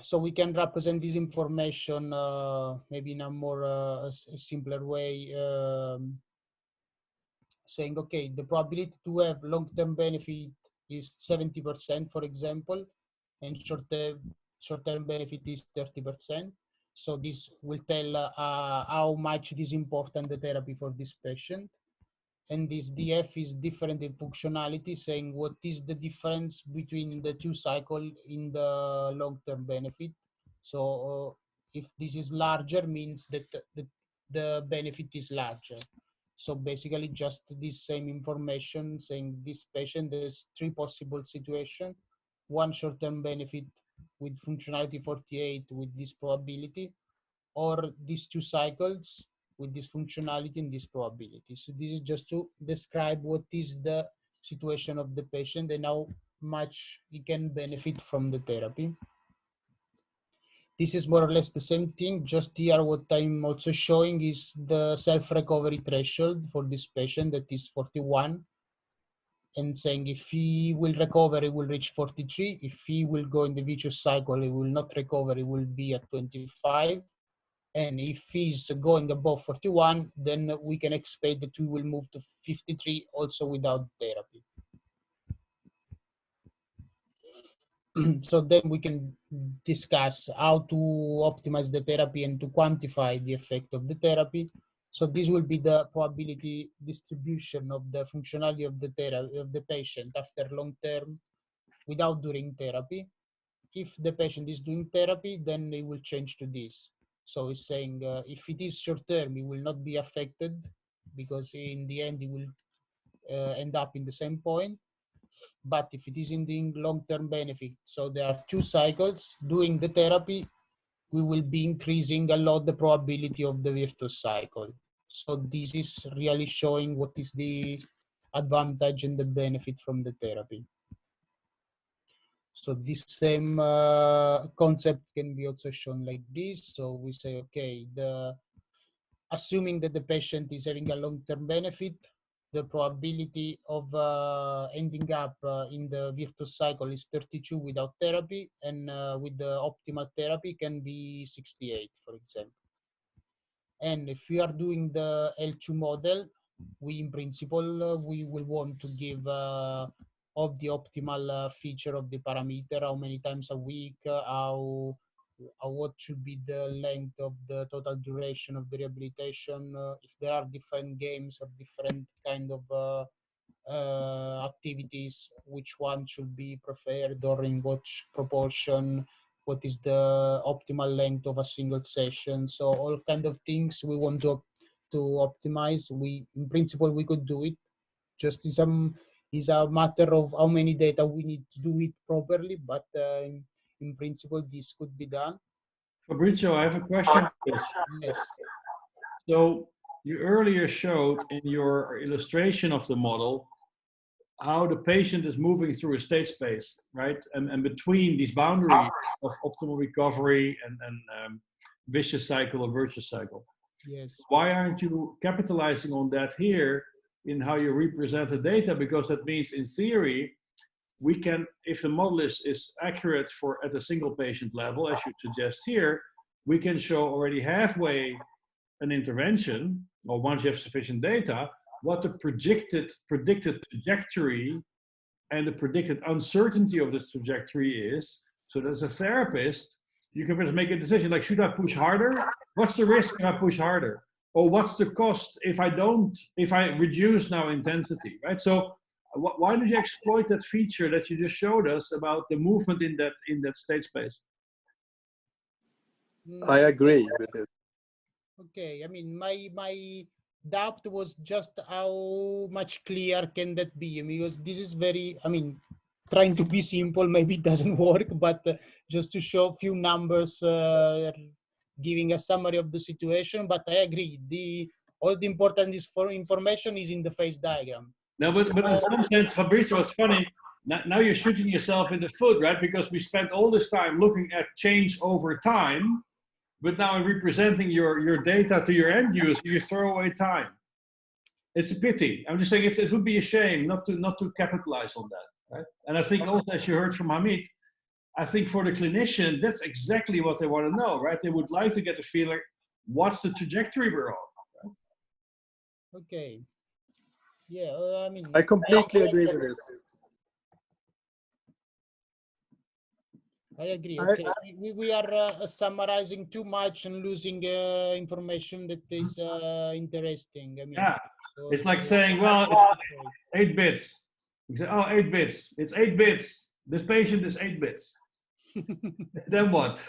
So we can represent this information maybe in a more simpler way, saying, okay, the probability to have long-term benefit is 70%, for example, and short-term benefit is 30%. So this will tell how much it is important the therapy for this patient. And this DF is different in functionality, saying what is the difference between the 2 cycles in the long-term benefit. So if this is larger, means that the benefit is larger. So basically just this same information saying this patient has 3 possible situations, 1 short-term benefit with functionality 48 with this probability, or these 2 cycles with this functionality and this probability. So this is just to describe what is the situation of the patient and how much he can benefit from the therapy. This is more or less the same thing, just here what I'm also showing is the self-recovery threshold for this patient that is 41. and saying if he will recover, he will reach 43. If he will go in the vicious cycle, he will not recover, he will be at 25. And if he's going above 41, then we can expect that we will move to 53 also without therapy. So then we can discuss how to optimize the therapy and to quantify the effect of the therapy. So this will be the probability distribution of the functionality of the therapy of the patient after long term without doing therapy. If the patient is doing therapy, then it will change to this. So it's saying if it is short term, it will not be affected because in the end it will end up in the same point. But if it is in the long-term benefit, so there are 2 cycles, doing the therapy, we will be increasing a lot the probability of the virtuous cycle. So this is really showing what is the advantage and the benefit from the therapy. So this same concept can be also shown like this. So we say, okay, assuming that the patient is having a long-term benefit, the probability of ending up in the virtuous cycle is 32 without therapy, and with the optimal therapy can be 68, for example. And if we are doing the L2 model, we in principle, we will want to give of the optimal feature of the parameter, how many times a week, what should be the length of the total duration of the rehabilitation, if there are different games or different kind of activities, which one should be preferred or in what proportion, what is the optimal length of a single session. So all kind of things we want to optimize. We, in principle, we could do it. Just is a matter of how many data we need to do it properly, but in principle, this could be done. Fabrizio, I have a question. Yes. So you earlier showed in your illustration of the model how the patient is moving through a state space, right? And between these boundaries of optimal recovery and vicious cycle or virtuous cycle. Yes. Why aren't you capitalizing on that here in how you represent the data? Because that means in theory, we can, if the model is accurate for at a single patient level, as you suggest here, we can show already halfway an intervention, or once you have sufficient data, what the predicted trajectory and the predicted uncertainty of this trajectory is. So that as a therapist, you can just make a decision like, should I push harder? What's the risk if I push harder? Or what's the cost if I reduce now intensity, right? So why don't you exploit that feature that you just showed us about the movement in that state space? I agree with it. Okay, I mean, my doubt was just how much clear can that be? I mean, because this is very, I mean, trying to be simple, maybe it doesn't work, but just to show a few numbers, giving a summary of the situation. But I agree, all the important information is in the phase diagram. No, but in some sense, Fabrizio, it's funny. Now you're shooting yourself in the foot, right? Because we spent all this time looking at change over time, but now in representing your data to your end user, you throw away time. It's a pity. I'm just saying it would be a shame not to capitalize on that, right? And I think also, as you heard from Hamid, I think for the clinician, that's exactly what they want to know, right? They would like to get a feeling, what's the trajectory we're on, right? Okay. Yeah, I mean, I completely agree with this. I agree. Okay, we are summarizing too much and losing information that is interesting. I mean, yeah, so it's like saying, well, it's 8 bits. You say, oh, 8 bits. It's 8 bits. This patient is 8 bits. Then what?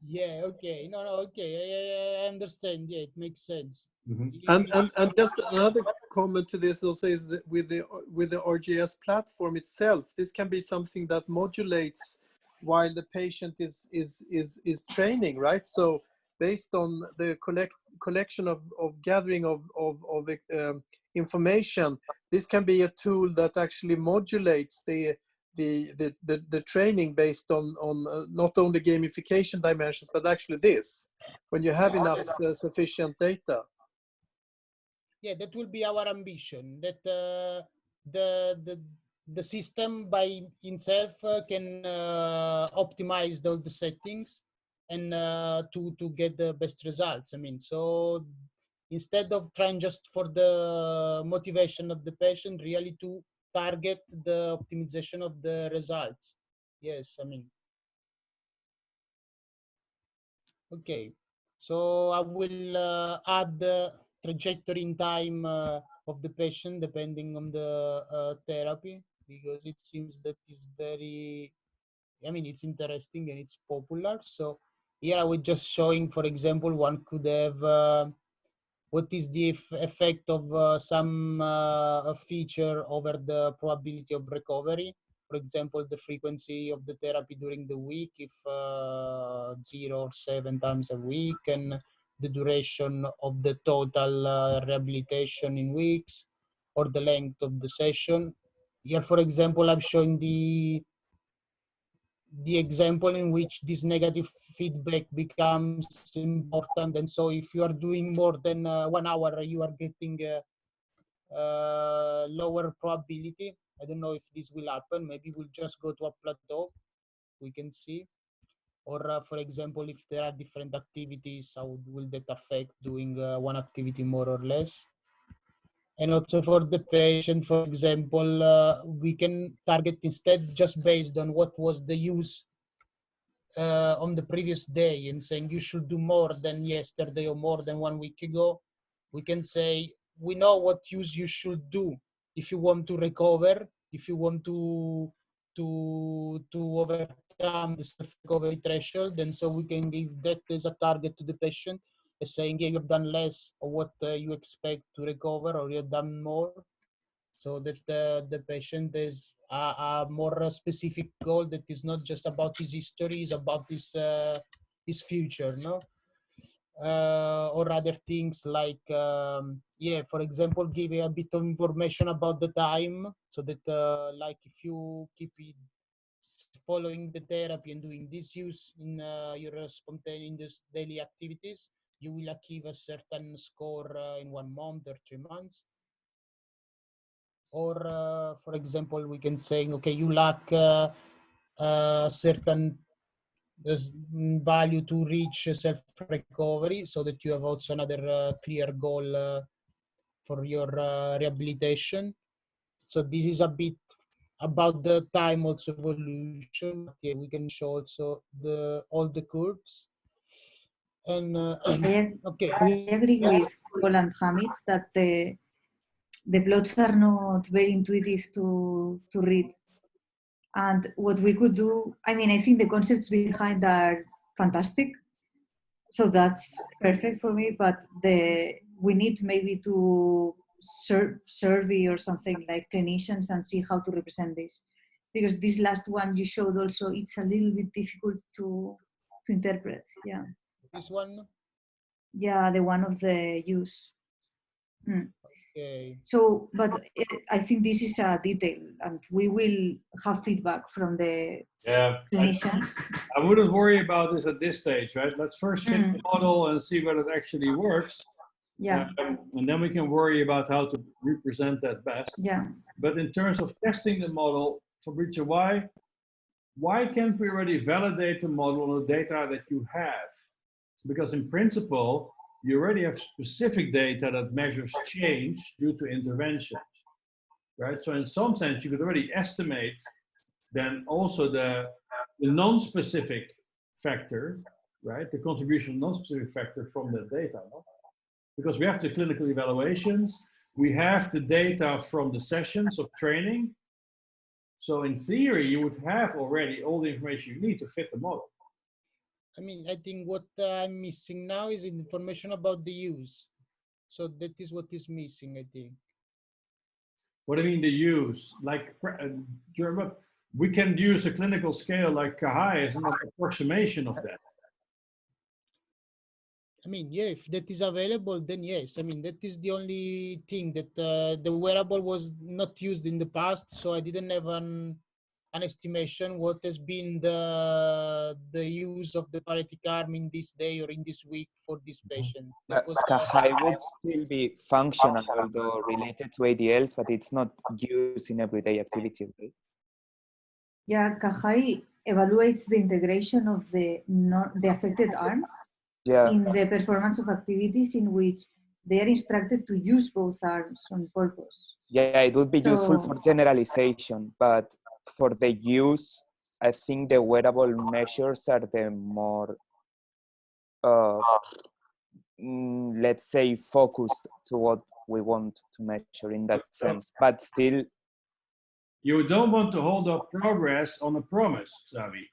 Yeah. Okay. No. Okay. I understand. Yeah, it makes sense. Mm-hmm. And just another comment to this also is that with the RGS platform itself, this can be something that modulates while the patient is training, right? So based on the collection of gathering of information, this can be a tool that actually modulates the training based on not only gamification dimensions, but actually this, when you have enough sufficient data. Yeah, that will be our ambition. That the system by itself can optimize all the settings and to get the best results. I mean, so instead of trying just for the motivation of the patient, really to target the optimization of the results. Yes, I mean. Okay, so I will add the trajectory in time of the patient depending on the therapy, because it seems that is very, I mean, it's interesting and it's popular. So here I was just showing, for example, one could have what is the effect of some feature over the probability of recovery. For example, the frequency of the therapy during the week, if 0 or 7 times a week, and the duration of the total rehabilitation in weeks, or the length of the session. Here, for example, I'm showing the example in which this negative feedback becomes important. And so if you are doing more than 1 hour, you are getting lower probability. I don't know if this will happen. Maybe we'll just go to a plateau. We can see. Or for example, if there are different activities, how will that affect doing one activity more or less? And also for the patient, for example, we can target instead just based on what was the use on the previous day, and saying you should do more than yesterday or more than 1 week ago. We can say, we know what use you should do if you want to recover, if you want to overcome the self-recovery threshold. And so we can give that as a target to the patient, as saying, yeah, you have done less of what you expect to recover, or you have done more, so that the patient is a more specific goal that is not just about his history, is about his future, no? Or other things like, yeah, for example, giving a bit of information about the time, so that like if you keep it following the therapy and doing this use in your spontaneous daily activities, you will achieve a certain score in 1 month or 3 months. Or for example, we can say, okay, you lack certain value to reach self-recovery, so that you have also another clear goal for your rehabilitation. So this is a bit about the time also evolution. But yeah, we can show also all the curves. And okay, I agree with Paul and Hamid that the plots are not very intuitive to read. And what we could do, I mean, I think the concepts behind are fantastic. So that's perfect for me, but we need maybe to survey or something like clinicians and see how to represent this. Because this last one you showed also, it's a little bit difficult to interpret. Yeah. This one? Yeah, the one of the use. Mm. Okay. So, but I think this is a detail, and we will have feedback from the clinicians. I wouldn't worry about this at this stage, right? Let's first fit the model and see whether it actually works. Yeah. And then we can worry about how to represent that best. Yeah. But in terms of testing the model, Fabrizio, why can't we already validate the model on the data that you have? Because in principle, you already have specific data that measures change due to interventions, right? So in some sense, you could already estimate then also the non-specific factor, right? The contribution of non-specific factor from the data, no? Because we have the clinical evaluations, we have the data from the sessions of training. So in theory, you would have already all the information you need to fit the model. I mean, I think what I'm missing now is information about the use. So that is what is missing, I think. What do you mean the use? Like, we can use a clinical scale like CAHI as an approximation of that. I mean, yeah, if that is available, then yes. I mean, that is the only thing that the wearable was not used in the past, so I didn't have an an estimation what has been the use of the paralytic arm in this day or in this week for this patient. That was Kahai would still be functional, although related to ADLs, but it's not used in everyday activity, right? Yeah, Kahai evaluates the integration of the affected arm in the performance of activities in which they are instructed to use both arms on purpose. Yeah, it would be useful for generalization, but for the use, I think the wearable measures are the more, let's say, focused to what we want to measure in that sense. But still, you don't want to hold up progress on a promise, Xavi.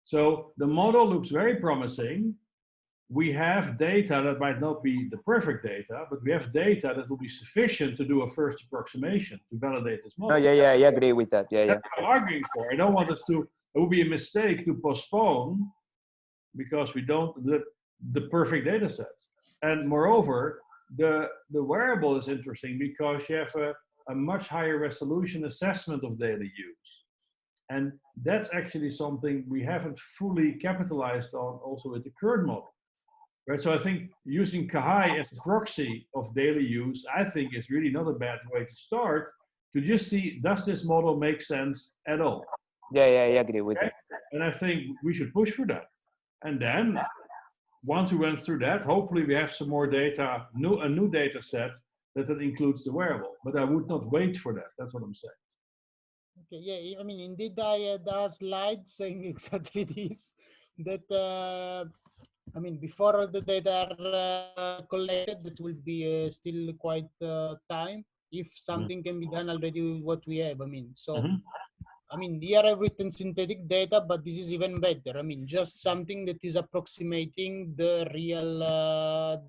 So the model looks very promising. We have data that might not be the perfect data, but we have data that will be sufficient to do a first approximation to validate this model. Oh, yeah, I agree with that. Yeah, That's what I'm arguing for. I don't want us to, it would be a mistake to postpone because we don't, the perfect data sets. And moreover, the wearable is interesting because you have a much higher resolution assessment of daily use. And that's actually something we haven't fully capitalized on also with the current model. Right, so I think using Kahai as a proxy of daily use, I think is really not a bad way to start, to just see, does this model make sense at all? Yeah, I agree with that. And I think we should push for that. And then, once we went through that, hopefully we have some more data, a new data set that includes the wearable. But I would not wait for that, that's what I'm saying. Okay, yeah, I mean, indeed, I had a slide saying exactly this, that I mean, before the data are collected, that will be still quite time if something can be done already with what we have. I mean, so, I mean, here I've written synthetic data, but this is even better. I mean, just something that is approximating the real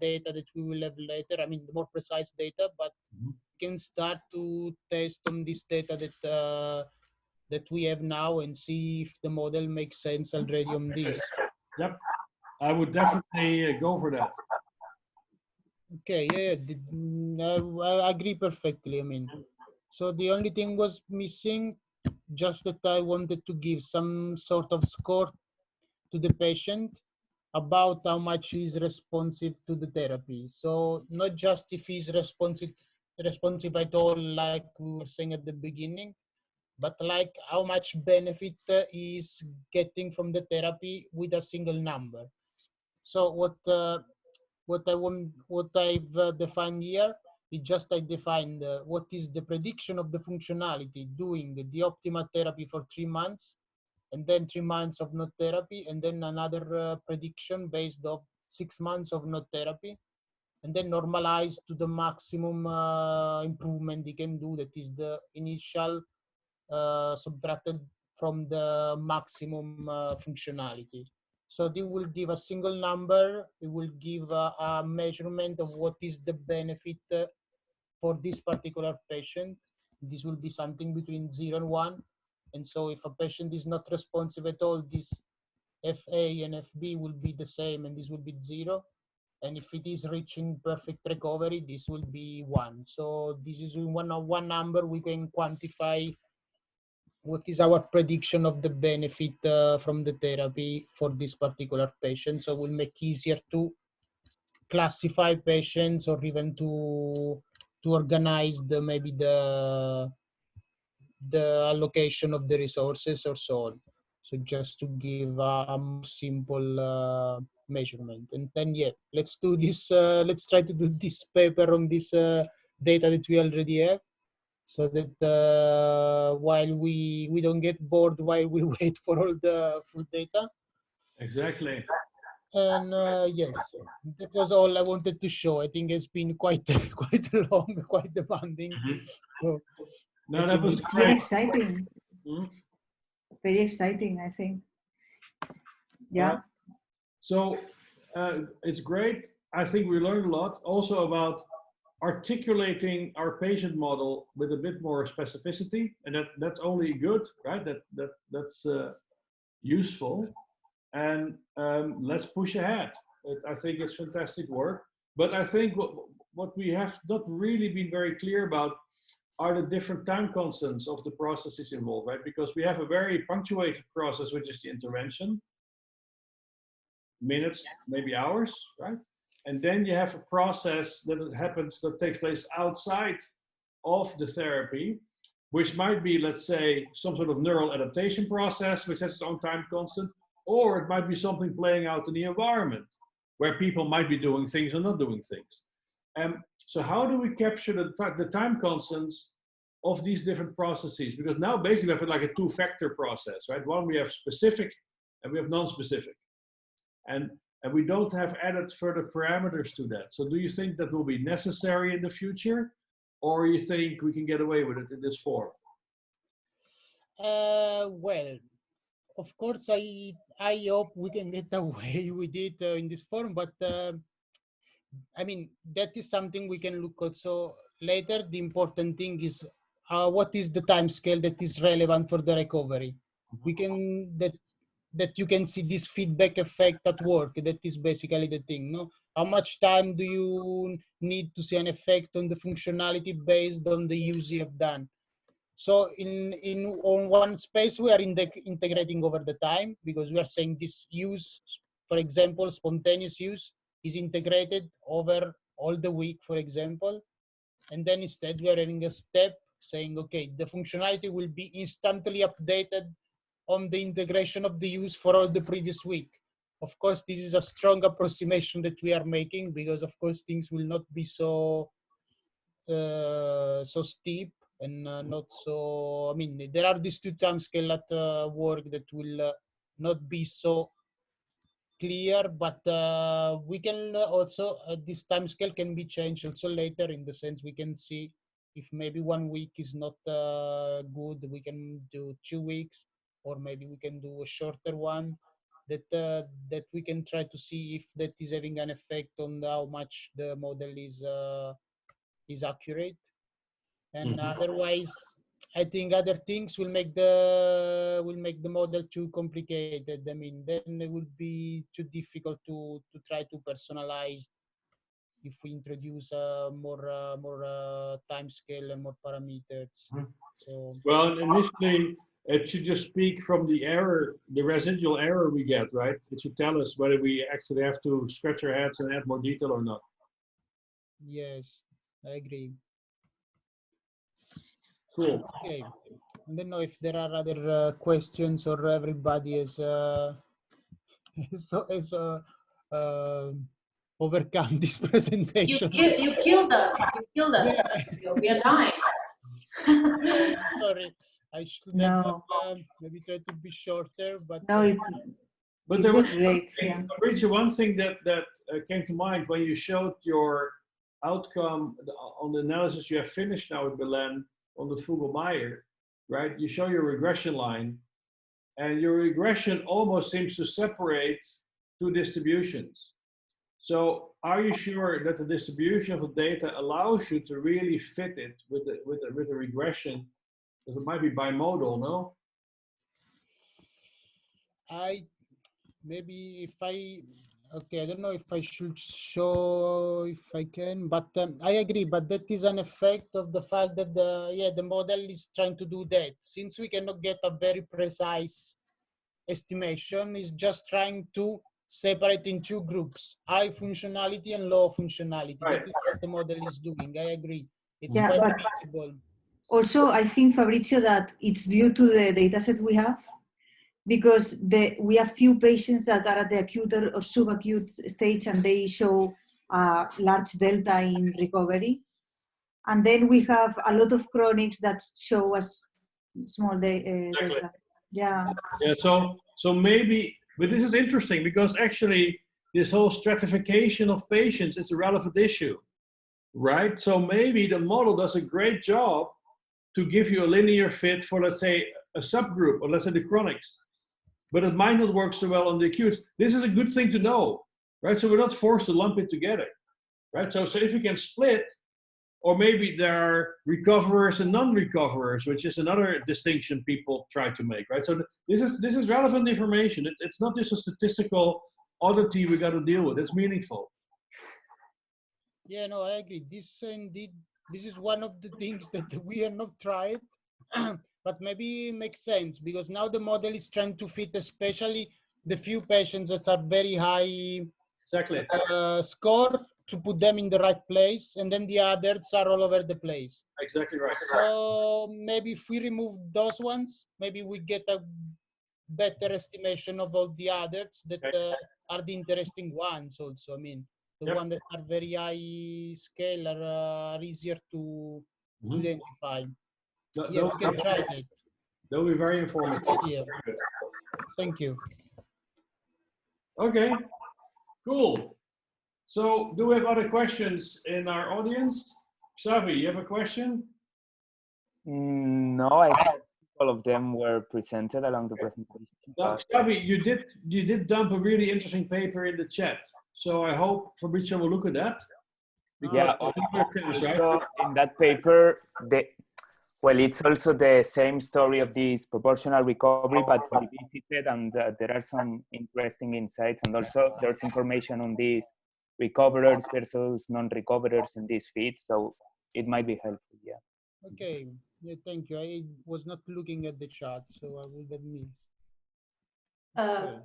data that we will have later. I mean, the more precise data, but we can start to test on this data that that we have now and see if the model makes sense already on this. Yep. I would definitely go for that. Okay, yeah, I agree perfectly. I mean, so the only thing was missing, just that I wanted to give some sort of score to the patient about how much he's responsive to the therapy. So not just if he's responsive at all, like we were saying at the beginning, but like how much benefit is getting from the therapy with a single number. So what I've defined here is just I defined what is the prediction of the functionality doing the optimal therapy for 3 months, and then 3 months of no therapy, and then another prediction based on 6 months of no therapy, and then normalized to the maximum improvement they can do, that is the initial subtracted from the maximum functionality. So they will give a single number, it will give a measurement of what is the benefit for this particular patient. This will be something between 0 and 1. And so if a patient is not responsive at all, this FA and FB will be the same, and this will be 0. And if it is reaching perfect recovery, this will be 1. So this is one number we can quantify what is our prediction of the benefit from the therapy for this particular patient. So it will make easier to classify patients, or even to organize maybe the allocation of the resources or so on. So just to give a more simple measurement. And then, yeah, let's do this. Let's try to do this paper on this data that we already have, so that while we don't get bored while we wait for all the full data. Exactly. And yes, that was all I wanted to show. I think it's been quite long, quite demanding. So, no, that was it's very exciting. Mm-hmm. Very exciting, I think. Yeah. So it's great. I think we learned a lot also about articulating our patient model with a bit more specificity, and that's only good, right? That's useful. And let's push ahead. I think it's fantastic work. But I think what we have not really been very clear about, are the different time constants of the processes involved, right? Because we have a very punctuated process, which is the intervention, minutes, maybe hours, right? And then you have a process that takes place outside of the therapy, which might be, let's say, some sort of neural adaptation process, which has its own time constant, or it might be something playing out in the environment, where people might be doing things or not doing things. So how do we capture the time constants of these different processes? Because now basically we have like a two-factor process, right? One, we have specific and we have non-specific. And we don't have added further parameters to that. So do you think that will be necessary in the future? Or you think we can get away with it in this form? Well, of course, I hope we can get away with it in this form, but I mean, that is something we can look also later. The important thing is what is the time scale that is relevant for the recovery. We can that you can see this feedback effect at work. That is basically the thing. No, how much time do you need to see an effect on the functionality based on the use you have done? So on one space we are integrating over the time, because we are saying this use, for example, spontaneous use is integrated over all the week, for example. And then instead we are having a step saying, okay, the functionality will be instantly updated on the integration of the use for all the previous week. Of course, this is a strong approximation that we are making, because of course things will not be so steep and not so, I mean, there are these two time scale at work that will not be so clear, but we can also, this time scale can be changed also later, in the sense we can see if maybe 1 week is not good, we can do 2 weeks, or maybe we can do a shorter one, that we can try to see if that is having an effect on how much the model is accurate. And otherwise, I think other things will make the model too complicated. I mean, then it will be too difficult to try to personalize if we introduce more time scale and more parameters. So, well, initially it should just speak from the error, the residual error we get, right? It should tell us whether we actually have to scratch our heads and add more detail or not. yes, I agree. Cool. Okay. I don't know if there are other questions, or everybody is overcome this presentation. You killed us. You killed us. Yeah. We are dying. Sorry, I should have maybe try to be shorter, but No, it there was great. Yeah. Fabrizio, one thing that came to mind when you showed your outcome on the analysis you have finished now with Belen on the Fugal Meyer, right? You show your regression line, and your regression almost seems to separate two distributions. So are you sure that the distribution of the data allows you to really fit it with the regression? Because it might be bimodal, no? I don't know if I should show, if I can, but I agree, but that is an effect of the fact that the model is trying to do that. Since we cannot get a very precise estimation, is just trying to separate in two groups, high functionality and low functionality. Right. That is what the model is doing. I agree. It's Yeah, quite but visible. also I think, Fabrizio, that it's due to the data set we have, because we have few patients that are at the acute or subacute stage, and they show a large delta in recovery. And then we have a lot of chronics that show us small delta. Yeah. Yeah. So maybe, but this is interesting, because actually this whole stratification of patients is a relevant issue, right? So maybe the model does a great job to give you a linear fit for, let's say, a subgroup, or let's say the chronics, but it might not work so well on the acutes. This is a good thing to know, right? So we're not forced to lump it together, right? So if we can split, or maybe there are recoverers and non-recoverers, which is another distinction people try to make, right? So this is relevant information. It's not just a statistical oddity we got to deal with. It's meaningful. Yeah, no, I agree. This indeed this is one of the things that we have not tried, but maybe makes sense because now the model is trying to fit especially the few patients that are very high Exactly. score to put them in the right place, and then the others are all over the place. Exactly right. So maybe if we remove those ones, maybe we get a better estimation of all the others that are the interesting ones also. I mean, the Yep. ones that are very high scale are easier to identify. Yeah, we can try that. That will be very informative. Yeah. Thank you. Okay, cool. So do we have other questions in our audience? Xavi, you have a question? No, I think all of them were presented along the presentation. Now, Xavi, you did dump a really interesting paper in the chat. So I hope Fabrizio will look at that. Yeah, Because, also in that paper, well, it's also the same story of this proportional recovery, but revisited, and there are some interesting insights, and also there's information on these recoverers versus non-recoverers in these feeds, so it might be helpful, yeah. Okay, yeah, thank you. I was not looking at the chat, so I would have missed. Okay.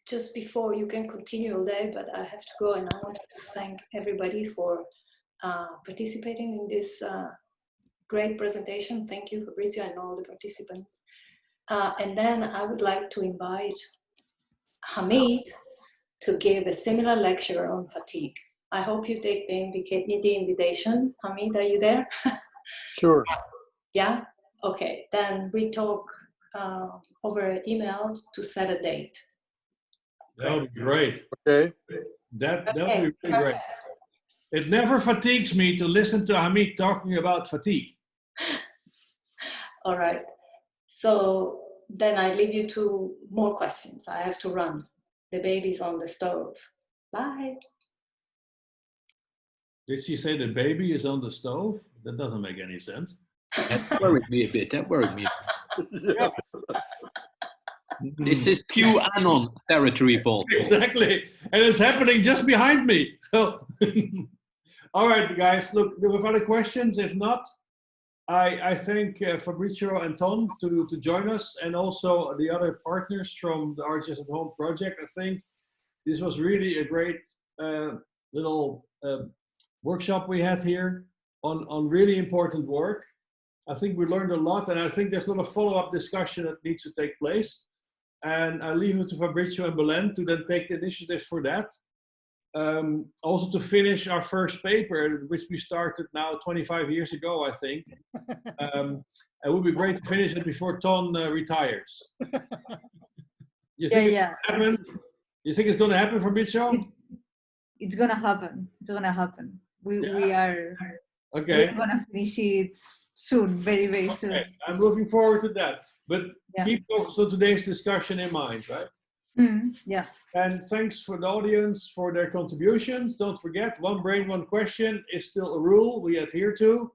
Just before you can continue all day, but I have to go, and I want to thank everybody for participating in this great presentation. Thank you, Fabrizio, and all the participants. And then I would like to invite Hamid to give a similar lecture on fatigue. I hope you take the invitation. Hamid, are you there? Sure. Yeah? Okay, then we talk over email to set a date. that would be great. Okay. That would be really great. It never fatigues me to listen to Hamid talking about fatigue. All right. So then I leave you to more questions. I have to run. The baby's on the stove. Bye. Did she say the baby is on the stove? That doesn't make any sense. That worried me a bit. That worried me. Yes. This is QAnon territory, Paul. Exactly. And it's happening just behind me. So, all right, guys, look, do we have other questions? If not, I thank Fabrizio and Ton to join us, and also the other partners from the RGS at Home project. I think this was really a great little workshop we had here on really important work. I think we learned a lot, and I think there's a lot of follow-up discussion that needs to take place. And I leave it to Fabrizio and Belen to then take the initiative for that. Also to finish our first paper, which we started now 25 years ago, I think. It would be great to finish it before Ton retires. You think Yeah. happen? You think it's going to happen, Fabrizio? It's gonna happen. It's gonna happen. We are Okay. we're gonna finish it soon, very, very soon. Okay. I'm looking forward to that. But Yeah. keep also today's discussion in mind, right? Yeah. And thanks for the audience for their contributions. Don't forget, one brain, one question is still a rule we adhere to.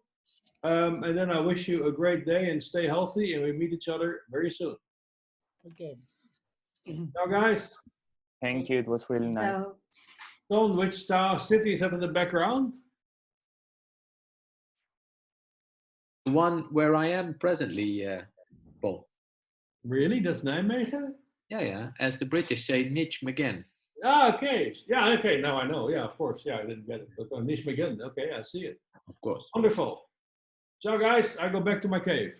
And then I wish you a great day and stay healthy, and we meet each other very soon. Okay. Ciao, guys. Thank you, it was really nice. So Don, which city is that in the background? The one where I am presently, Paul. Really? That's Nijmegen? Yeah. As the British say, Nijmegen. Ah, okay. Yeah, okay. Now I know. Yeah, of course. Yeah, I didn't get it. But Nijmegen. Okay, I see it. Of course. Wonderful. Ciao, guys. I go back to my cave.